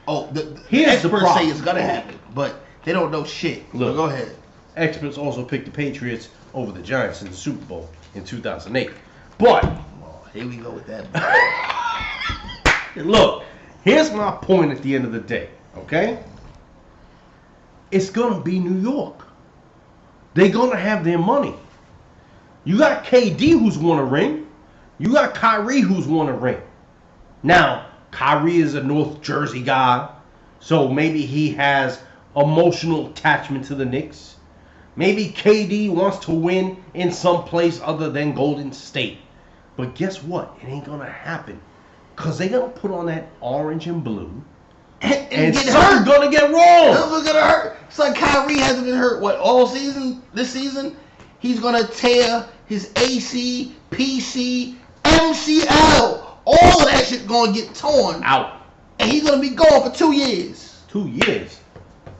Oh, the experts say it's gonna happen, but they don't know shit. Look, go ahead. Experts also picked the Patriots over the Giants in the Super Bowl in 2008. But here we go with that. Look, here's my point at the end of the day, okay? It's gonna be New York. They're gonna have their money. You got KD who's won a ring. You got Kyrie who's won a ring. Now, Kyrie is a North Jersey guy, so maybe he has emotional attachment to the Knicks. Maybe KD wants to win in some place other than Golden State. But guess what? It ain't gonna happen. Because they're gonna put on that orange and blue. And something's gonna get wrong. Something's gonna hurt. It's like Kyrie hasn't been hurt, all season? This season? He's gonna tear his AC, PC, MCL. All of that shit gonna get torn out. And he's gonna be gone for 2 years. 2 years?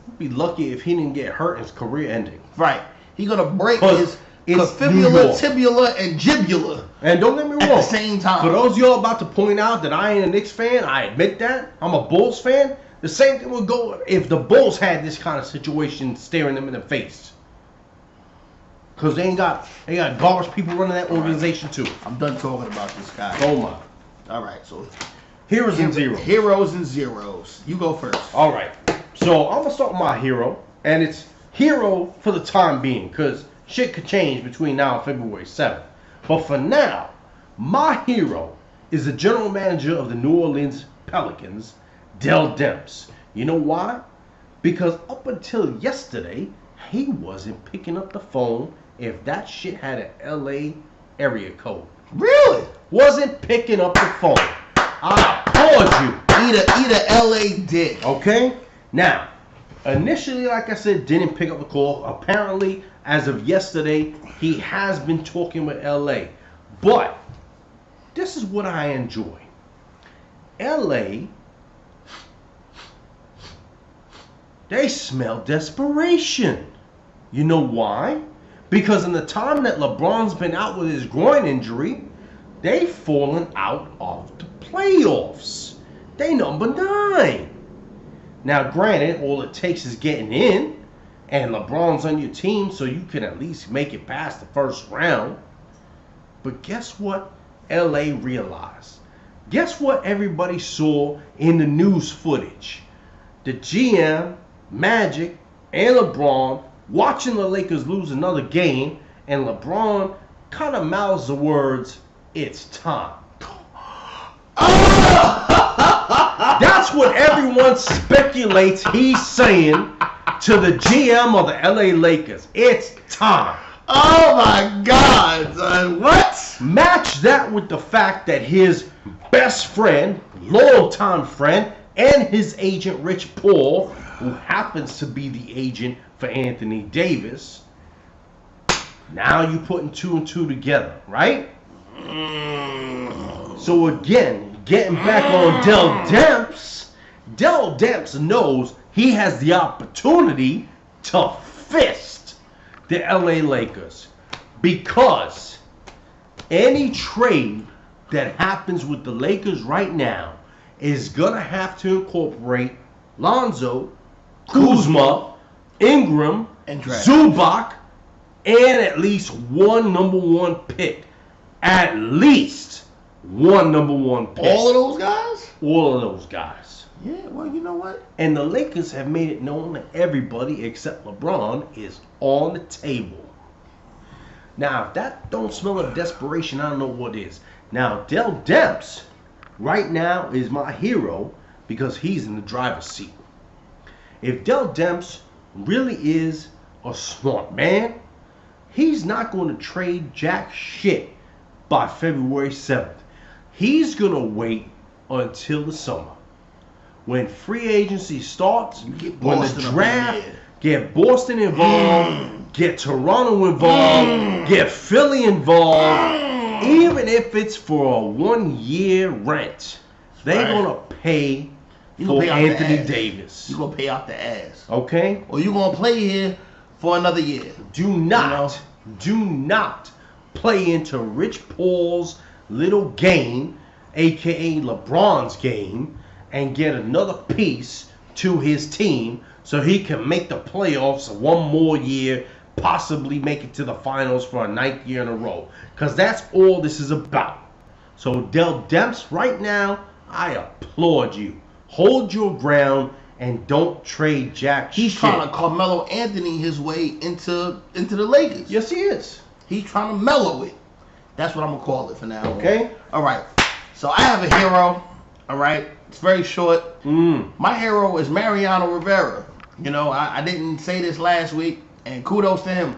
He'd be lucky if he didn't get hurt and his career ending. Right. He's gonna break his fibula, tibula, and gibula. And don't get me wrong. At the same time. For those of y'all about to point out that I ain't a Knicks fan, I admit that. I'm a Bulls fan. The same thing would go if the Bulls had this kind of situation staring them in the face. Because they got garbage people running that organization too. I'm done talking about this guy. Oh my. All right, so heroes and zeros. Heroes and zeros. You go first. All right. So I'm gonna start with my hero, and it's hero for the time being, because shit could change between now and February 7th. But for now, my hero is the general manager of the New Orleans Pelicans, Dell Demps. You know why? Because up until yesterday, he wasn't picking up the phone if that shit had an LA area code. Really? Wasn't picking up the phone. I applaud you. Eat a LA dick. Okay? Now, initially, like I said, didn't pick up the call. Apparently, as of yesterday, he has been talking with LA. But this is what I enjoy. LA, they smell desperation. You know why? Because in the time that LeBron's been out with his groin injury, they've fallen out of the playoffs. They number 9. Now, granted, all it takes is getting in, and LeBron's on your team, so you can at least make it past the first round. But guess what LA realized? Guess what everybody saw in the news footage? The GM, Magic, and LeBron watching the Lakers lose another game, and LeBron kind of mouths the words, "It's time." That's what everyone speculates he's saying to the GM of the LA Lakers. It's time. Oh my God, son. What? Match that with the fact that his best friend, longtime friend, and his agent Rich Paul, who happens to be the agent for Anthony Davis, now you putting 2 and 2 together, right? So again, getting back on Dell Demps knows he has the opportunity to fist the LA Lakers, because any trade that happens with the Lakers right now is gonna have to incorporate Lonzo, Kuzma, Ingram, and Zubac, and at least one number 1 pick. At least one number 1 pick. All of those guys? All of those guys. Yeah, well, you know what? And the Lakers have made it known that everybody except LeBron is on the table. Now, if that don't smell of desperation, I don't know what is. Now, Dell Demps right now is my hero because he's in the driver's seat. If Dell Demps really is a smart man, he's not going to trade jack shit by February 7th. He's going to wait until the summer. When free agency starts, when the draft, get Boston involved, get Toronto involved, get Philly involved, even if it's for a 1-year rent, they're going to pay for Anthony Davis. You're going to pay out the ass. Okay? Or you're going to play here for another year. Do not play into Rich Paul's little game, a.k.a. LeBron's game, and get another piece to his team so he can make the playoffs one more year, possibly make it to the finals for a 9th year in a row. Because that's all this is about. So, Dell Demps, right now, I applaud you. Hold your ground and don't trade jack shit. He's trying to Carmelo Anthony his way into the Lakers. Yes, he is. He's trying to mellow it. That's what I'm going to call it for now. Okay. All right. So I have a hero. All right. It's very short. My hero is Mariano Rivera. You know, I didn't say this last week, and kudos to him.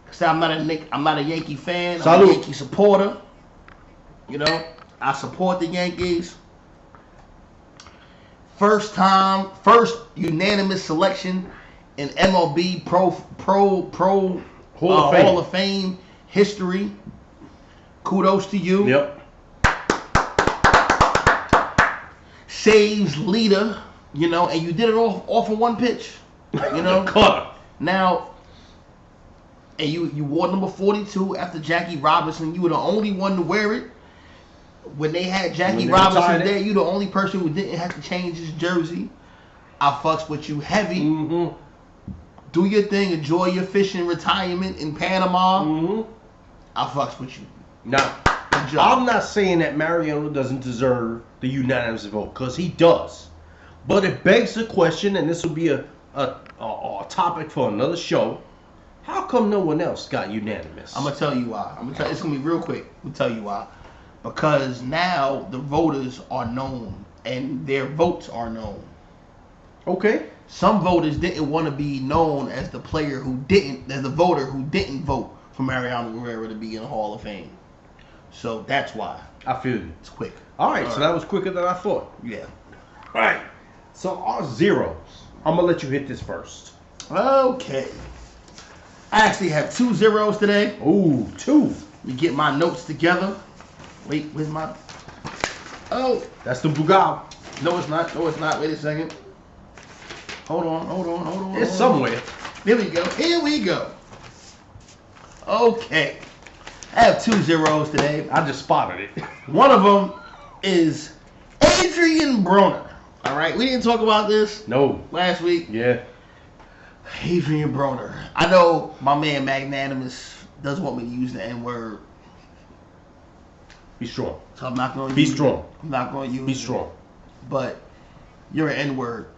Because I'm not a Yankee fan. I'm a Yankee supporter. You know, I support the Yankees. First unanimous selection in MLB Hall of Fame history. Kudos to you. Yep. Saves leader, you know, and you did it off of one pitch. You know? Clutter. Now, and you wore number 42 after Jackie Robinson. You were the only one to wear it. When they had Jackie Robinson there, you the only person who didn't have to change his jersey. I fucks with you heavy. Do your thing. Enjoy your fishing retirement in Panama. I fucks with you. Now, I'm not saying that Mariano doesn't deserve the unanimous vote, because he does. But it begs the question, and this will be a topic for another show. How come no one else got unanimous? I'm going to tell you why. It's going to be real quick. I'm going to tell you why. Because now the voters are known and their votes are known. Okay. Some voters didn't want to be known as the voter who didn't vote for Mariano Rivera to be in the Hall of Fame. So that's why. I feel you. It's quick. All right, so that was quicker than I thought. Yeah. All right. So our zeros. I'm going to let you hit this first. Okay. I actually have 2 zeros today. Ooh, 2. You get my notes together. Wait, where's my... Oh. That's the Brugal. No, it's not. Wait a second. Hold on. It's somewhere. Here we go. Okay. I have 2 zeros today. I just spotted it. One of them is Adrian Broner. All right. We didn't talk about this last week. Yeah. Adrian Broner. I know my man Magnanimous doesn't want me to use the N-word. Be strong. So I'm not going to use it. I'm not going to use it. Be strong. But you're an N-word,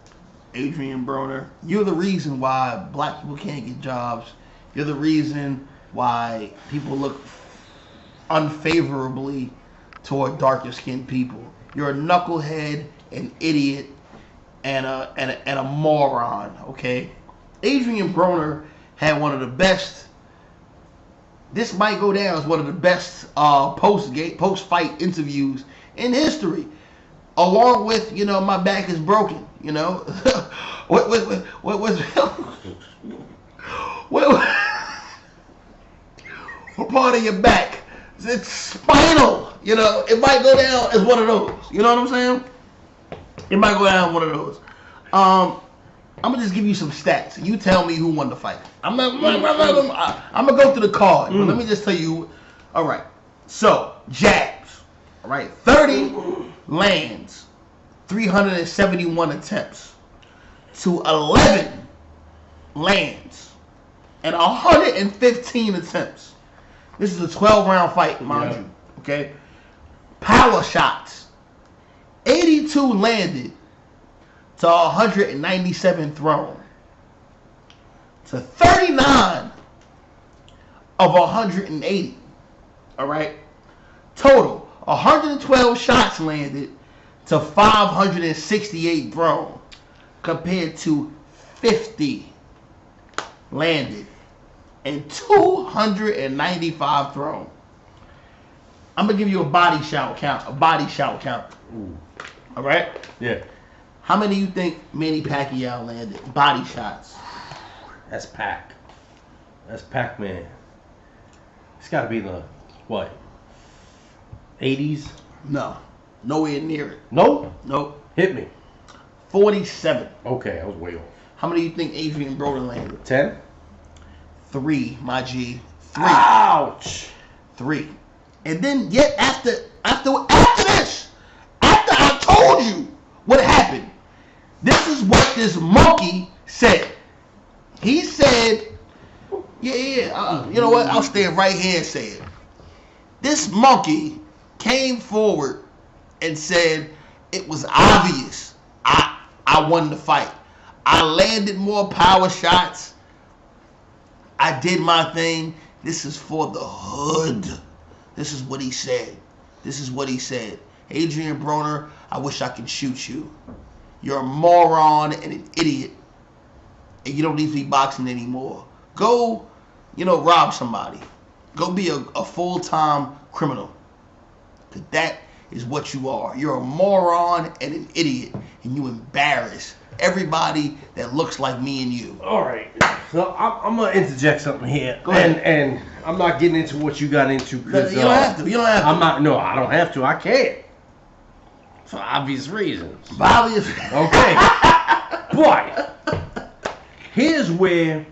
Adrian Broner. You're the reason why black people can't get jobs. You're the reason why people look unfavorably toward darker skinned people. You're a knucklehead, an idiot, and a moron, okay? Adrian Broner had one of the best. This might go down as one of the best post-fight interviews in history, along with, you know, my back is broken. You know, what part of your back? It's spinal. You know, it might go down as one of those. You know what I'm saying? It might go down as one of those. I'm gonna just give you some stats. You tell me who won the fight. I'm gonna go through the card. But let me just tell you. All right. So jabs. All right. 30 lands, 371 attempts to 11 lands and 115 attempts. This is a 12-round fight, mind you. Okay. Power shots. 82 landed to 197 thrown. To 39 of 180. All right. Total 112 shots landed to 568 thrown, compared to 50 landed and 295 thrown. I'm gonna give you a body shot count. Ooh. All right. Yeah. How many you think Manny Pacquiao landed body shots? That's Pac. That's Pac-Man. It's got to be the, what, 80s? No. Nowhere near it. Nope. Nope. Hit me. 47. Okay, I was way off. How many do you think Adrian Broner landed? 10? 3, my G. 3. Ouch. 3. And then yet after this, after I told you what happened, this is what this monkey said. He said, you know what? I'll stand right here and say it. This monkey came forward and said it was obvious I won the fight. I landed more power shots. I did my thing. This is for the hood. This is what he said. Adrian Broner, I wish I could shoot you. You're a moron and an idiot. And you don't need to be boxing anymore. Go, rob somebody. Go be a full-time criminal. Because that is what you are. You're a moron and an idiot. And you embarrass everybody that looks like me and you. All right. So I'm going to interject something here. Go ahead. And I'm not getting into what you got into. You don't have to. No, I don't have to. I can't. For obvious reasons. Okay. But here's where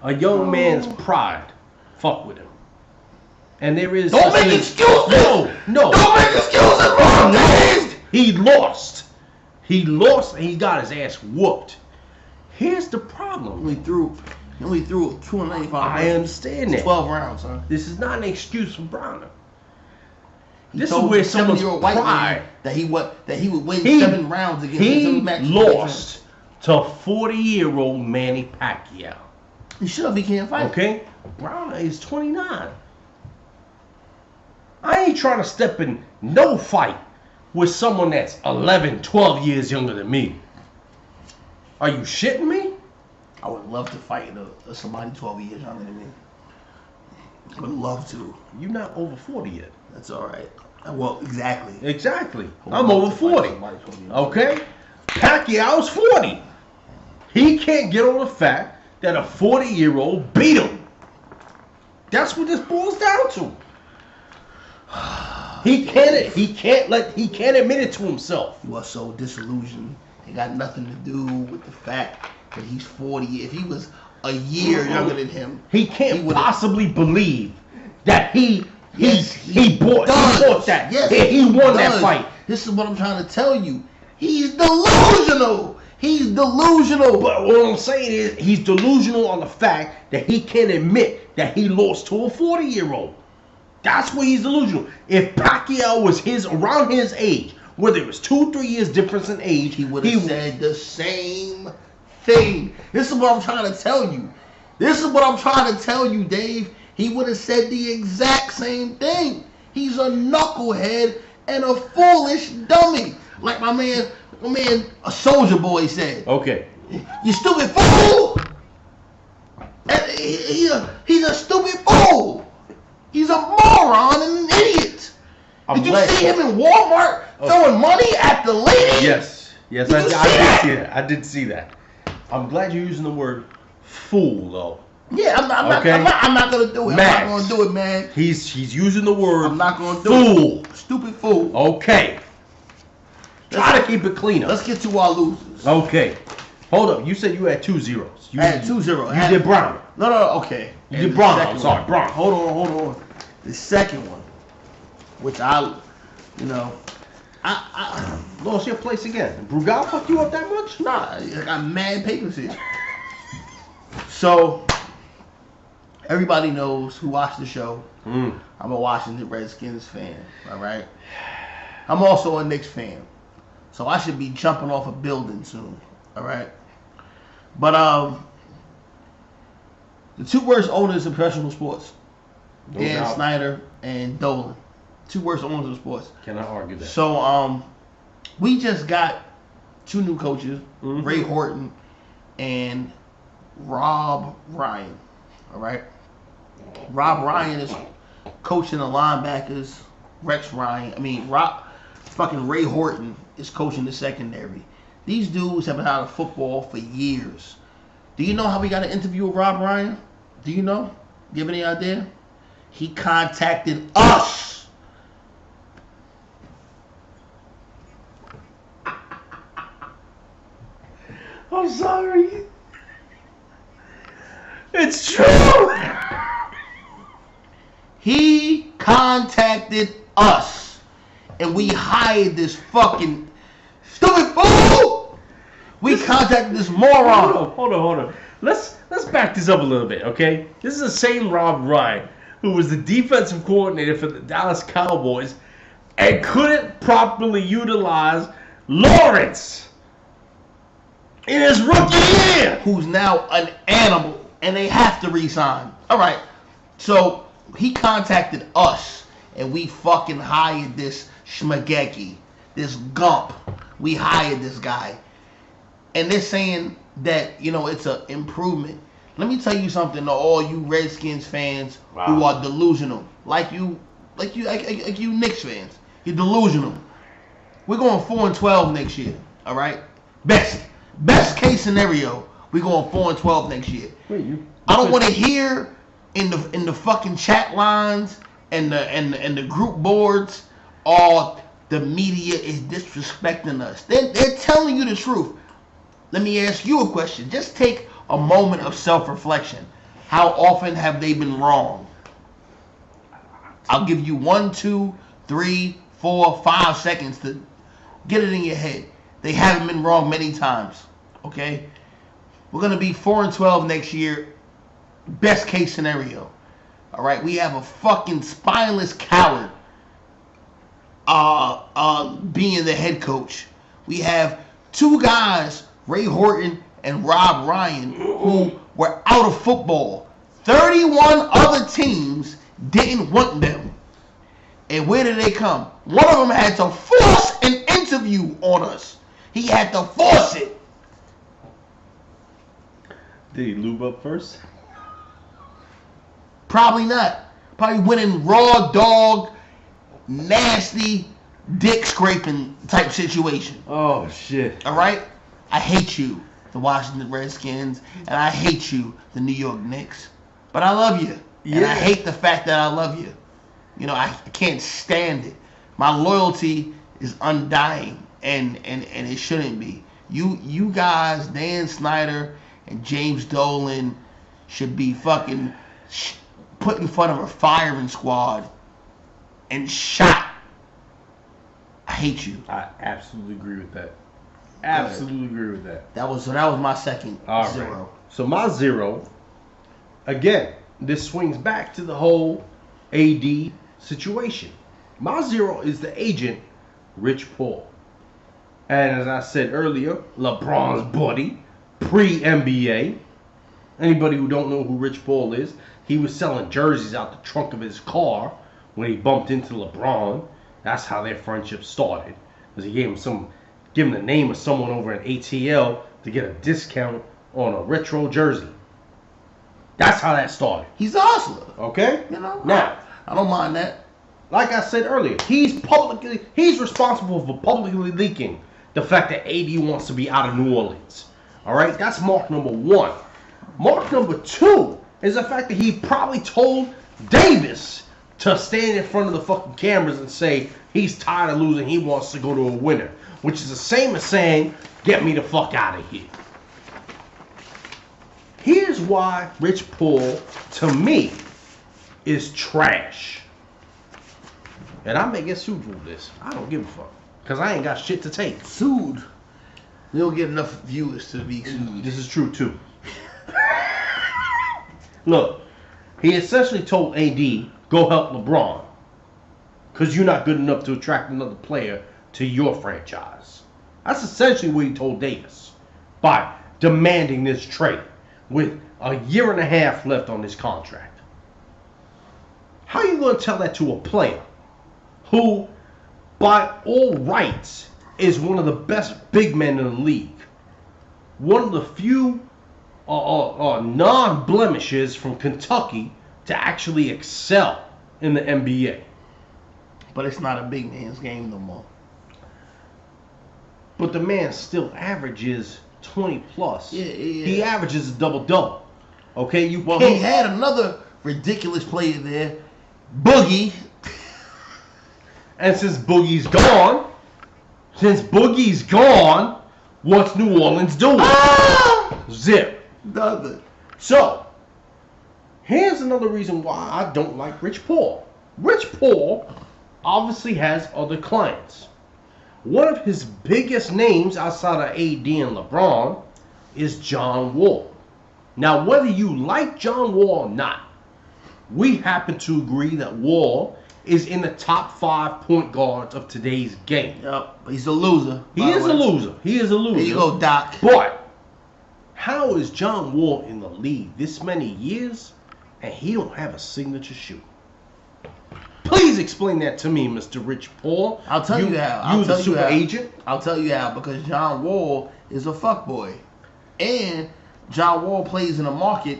a young man's pride fuck with him. And there is... Don't make excuses! No. Don't make excuses, bro! No. He lost and he got his ass whooped. Here's the problem. He only threw 295. I understand that. 12 rounds, huh? This is not an excuse for Browner. This is where someone's pride that he would win 7 rounds against him. He lost to 40-year-old Manny Pacquiao. He should have became fighting. Okay? Browner is 29. I ain't trying to step in no fight with someone that's 11, 12 years younger than me. Are you shitting me? I would love to fight somebody 12 years younger than me. I would love to. You're not over 40 yet. That's all right. Well, exactly. I'm over 40. Okay? Pacquiao's 40. He can't get over the fact that a 40-year-old beat him. That's what this boils down to. He can't admit it to himself. You are so disillusioned. It got nothing to do with the fact that he's 40. If he was a year younger than him, he can't possibly believe that he bought that. Yes, he won that fight. This is what I'm trying to tell you. He's delusional. But what I'm saying is he's delusional on the fact that he can't admit that he lost to a 40-year-old. That's where he's delusional. If Pacquiao was around his age, whether it was 2-3 years difference in age, he would have said the same thing. This is what I'm trying to tell you. Dave. He would have said the exact same thing. He's a knucklehead and a foolish dummy. Like my man, a Soldier Boy said. Okay. You stupid fool! And he's a stupid fool. He's a moron and an idiot. Did you see him in Walmart throwing money at the lady? Yes, I did see that. I'm glad you're using the word fool, though. Yeah, I'm not gonna do it. Max, I'm not gonna do it, man. He's using the word. I'm not gonna do fool. It. Stupid fool. Okay. Try to keep it cleaner. Let's get to our losers. Okay. Hold up. You said you had 2 zeros. I had 2 zeros. You did Brown. No. Okay. You did Brown. I'm sorry, Brown. Hold on. The second one, which lost your place again. Brugal fucked you up that much? Nah, I got mad papers here. So, everybody knows who watched the show. I'm a Washington Redskins fan, all right? I'm also a Knicks fan. So I should be jumping off a building soon, all right? But the 2 worst owners in professional sports, Dan Snyder and Dolan. 2 worst owners of sports. Cannot argue that. So we just got 2 new coaches, Ray Horton and Rob Ryan. All right. Rob Ryan is coaching the linebackers. Ray Horton is coaching the secondary. These dudes have been out of football for years. Do you know how we got an interview with Rob Ryan? Do you know? Do you have any idea? He contacted us. I'm sorry. It's true. He contacted us, and we hired this fucking stupid fool. We contacted this moron. Hold on. Let's back this up a little bit, okay? This is the same Rob Ryan who was the defensive coordinator for the Dallas Cowboys and couldn't properly utilize Lawrence in his rookie year. Who's now an animal, and they have to re-sign. All right, so he contacted us, and we fucking hired this schmageki, this gump. We hired this guy, and they're saying that it's an improvement. Let me tell you something to all you Redskins fans who are delusional, like you Knicks fans. You're delusional. We're going 4-12 next year. All right, best case scenario, we're going 4-12 next year. I don't want to hear in the fucking chat lines and the group boards, all the media is disrespecting us. They're telling you the truth. Let me ask you a question. Just take a moment of self-reflection. How often have they been wrong? I'll give you 1, 2, 3, 4, 5 seconds to get it in your head. They haven't been wrong many times. Okay? We're going to be 4-12 next year. Best case scenario. All right? We have a fucking spineless coward being the head coach. We have two guys, Ray Horton and Rob Ryan, who were out of football. 31 other teams didn't want them. And where did they come? One of them had to force an interview on us. He had to force it. Did he lube up first? Probably not. Probably went in raw dog, nasty, dick scraping type situation. Oh, shit. All right? I hate you, the Washington Redskins, and I hate you, the New York Knicks. But I love you. Yeah. And I hate the fact that I love you. I can't stand it. My loyalty is undying, and it shouldn't be. You guys, Dan Snyder and James Dolan, should be fucking put in front of a firing squad and shot. I hate you. I absolutely agree with that. Absolutely agree with that. That was my second zero. Right. So my zero, again, this swings back to the whole AD situation. My zero is the agent, Rich Paul. And as I said earlier, LeBron's buddy, pre-NBA. Anybody who don't know who Rich Paul is, he was selling jerseys out the trunk of his car when he bumped into LeBron. That's how their friendship started. Because he gave him the name of someone over at ATL to get a discount on a retro jersey. That's how that started. He's a hustler. Okay? Now, I don't mind that. Like I said earlier, he's responsible for publicly leaking the fact that AD wants to be out of New Orleans. All right? That's mark number one. Mark number two is the fact that he probably told Davis to stand in front of the fucking cameras and say he's tired of losing, he wants to go to a winner. Which is the same as saying, get me the fuck out of here. Here's why Rich Paul, to me, is trash. And I may get sued for this. I don't give a fuck. Because I ain't got shit to take. Sued? We don't get enough viewers to be sued. This is true, too. Look, he essentially told AD, go help LeBron. Because you're not good enough to attract another player to your franchise. That's essentially what he told Davis by demanding this trade with a year and a half left on his contract. How are you going to tell that to a player who, by all rights, is one of the best big men in the league? One of the few non-blemishes from Kentucky to actually excel in the NBA. But it's not a big man's game no more. But the man still averages 20 plus. Yeah. He averages a double-double. Okay, he had another ridiculous player there, Boogie. And since Boogie's gone, What's New Orleans doing? Zip. Nothing. So, here's another reason why I don't like Rich Paul. Rich Paul obviously has other clients. One of his biggest names outside of AD and LeBron is John Wall. Now, whether you like John Wall or not, we happen to agree that Wall is in the top 5 point guards of today's game. Yep, he's a loser. He is a loser. He is a loser. There you go, Doc. But how is John Wall in the league this many years and he don't have a signature shoe? Please explain that to me, Mr. Rich Paul. I'll tell you how. You the super agent? I'll tell you how. Because John Wall is a fuckboy. And John Wall plays in a market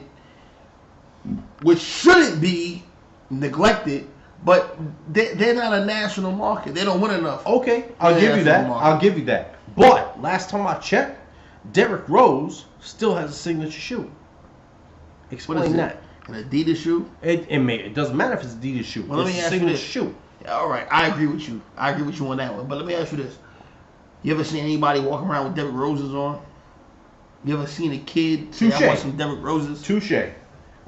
which shouldn't be neglected, but they're not a national market. They don't win enough. Okay, I'll give you that. I'll give you that. But last time I checked, Derrick Rose still has a signature shoe. Explain that. An Adidas shoe? It doesn't matter if it's an Adidas shoe. Well, let me ask you this. Shoe. Yeah, all right, I agree with you. I agree with you on that one. But let me ask you this. You ever seen anybody walking around with Derrick Roses on? You ever seen a kid say, I want some Derrick Roses? Touche.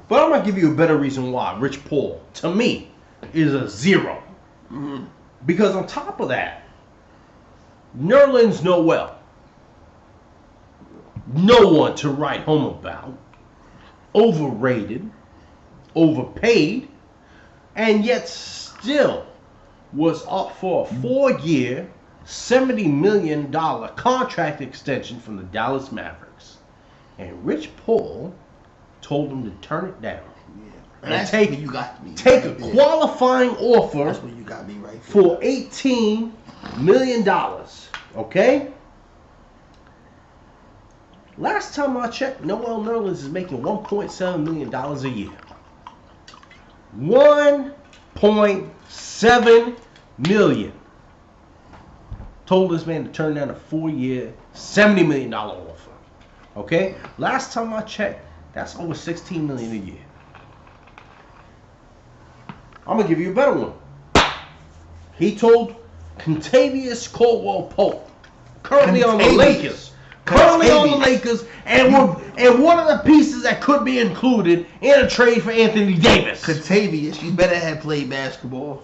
But I'm going to give you a better reason why Rich Paul, to me, is a 0. Mm-hmm. Because on top of that, Nerlens Noel, no one to write home about, overrated, overpaid, and yet still was up for a 4-year, $70 million contract extension from the Dallas Mavericks. And Rich Paul told him to turn it down. Yeah. And take you got me. Take a qualifying offer. That's what you got me right for $18 million. Okay? Last time I checked, Noel Nerlens is making $1.7 million a year. $1.7 million. Told this man to turn down a 4-year, $70 million offer. Okay? Last time I checked, that's over $16 million a year. I'm going to give you a better one. He told Kentavious Caldwell-Pope, currently on the Lakers. And one of the pieces that could be included in a trade for Anthony Davis. Kentavious, you better have played basketball.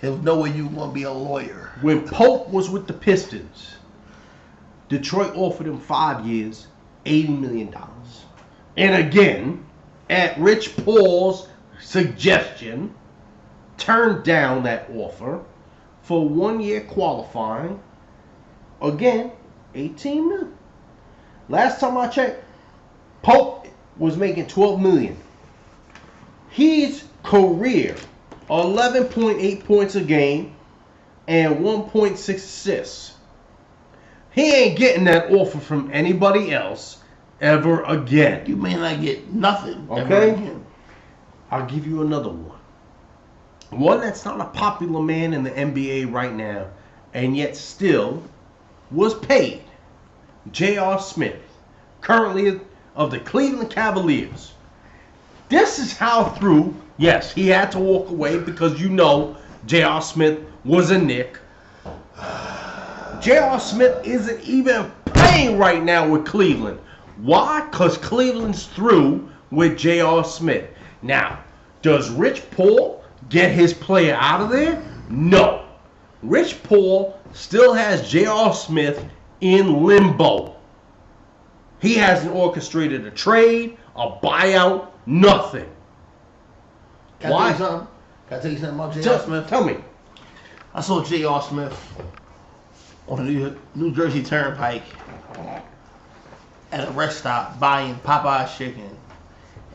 There's no way you want to be a lawyer. When Pope was with the Pistons, Detroit offered him 5 years, $80 million. And again, at Rich Paul's suggestion, turned down that offer for 1 year qualifying. Again, $18 million. Last time I checked, Pope was making $12 million. His career, 11.8 points a game and 1.6 assists. He ain't getting that offer from anybody else ever again. You may not get nothing okay? ever again. I'll give you another one. One that's not a popular man in the NBA right now, and yet still was paid. J.R. Smith, currently of the Cleveland Cavaliers. This is how through, yes, he had to walk away because you know J.R. Smith was a Knick. J.R. Smith isn't even playing right now with Cleveland. Why? Because Cleveland's through with J.R. Smith. Now, does Rich Paul get his player out of there? No. Rich Paul still has J.R. Smith in limbo. He hasn't orchestrated a trade, a buyout, nothing. Can I tell you something about J.R. Smith? Tell me. I saw J.R. Smith on the New Jersey Turnpike at a rest stop buying Popeye's chicken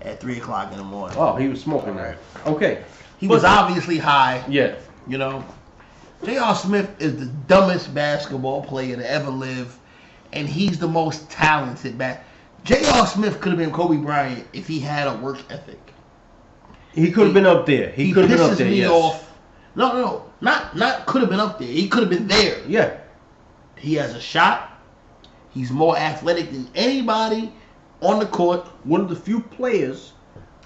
at 3 o'clock in the morning. Oh, he was smoking that. Okay. He was obviously high. Yeah. You know. J.R. Smith is the dumbest basketball player to ever live, and he's the most talented J.R. Smith could have been Kobe Bryant if he had a work ethic. He could have been up there. He could have been up there, yes. Off. No. Not could have been up there. He could have been there. Yeah. He has a shot. He's more athletic than anybody on the court. One of the few players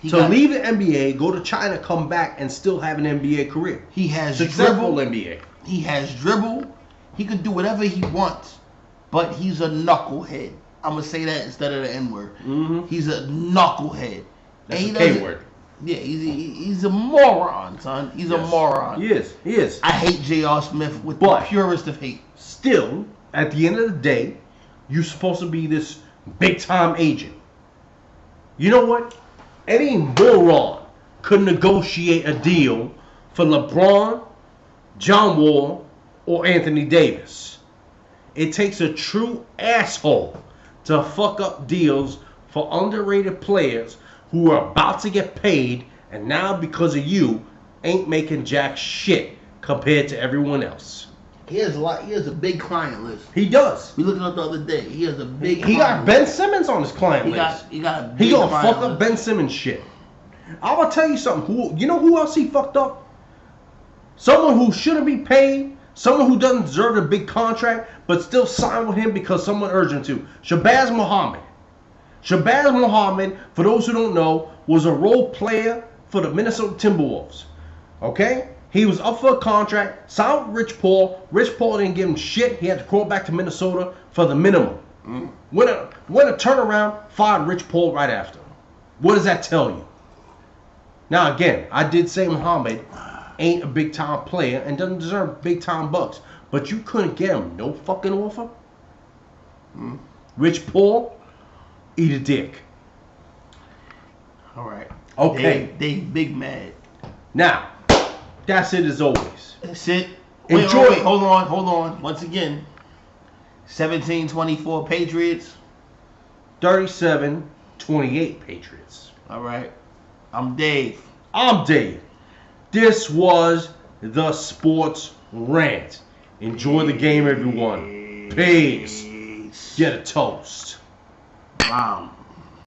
to leave the NBA, go to China, come back, and still have an NBA career. He has successful dribble. NBA. He has dribble. He can do whatever he wants. but he's a knucklehead. I'm gonna say that instead of the N-word. Mm-hmm. He's a knucklehead. That's a K-word. Yeah, he's a moron, son. He's a moron. He is. I hate J.R. Smith with the purest of hate. Still, at the end of the day, you're supposed to be this big-time agent. You know what? Any moron could negotiate a deal for LeBron, John Wall, or Anthony Davis. It takes a true asshole to fuck up deals for underrated players who are about to get paid, and now because of you, ain't making jack shit compared to everyone else. He has a big client list. He does. We looked it up the other day. He has a big. He got Ben Simmons on his client list. He got a big. He gonna fuck up Ben Simmons shit. I will tell you something. You know who else he fucked up? Someone who shouldn't be paid. Someone who doesn't deserve a big contract, but still signed with him because someone urged him to. Shabazz Muhammad. Shabazz Muhammad, for those who don't know, was a role player for the Minnesota Timberwolves. Okay? He was up for a contract, signed with Rich Paul. Rich Paul didn't give him shit. He had to crawl back to Minnesota for the minimum. When a turnaround, fired Rich Paul right after. What does that tell you? Now, again, I did say Muhammad ain't a big-time player and doesn't deserve big-time bucks. But you couldn't get him no fucking offer? Rich Paul, eat a dick. All right. Okay. They big mad. Now, that's it as always. That's it. Enjoy. Wait, hold on. Once again, 17-24 Patriots. 37-28 Patriots. All right. I'm Dave. I'm Dave. This was the Sports Rant. Enjoy the game, everyone. Peace. Get a toast. Wow.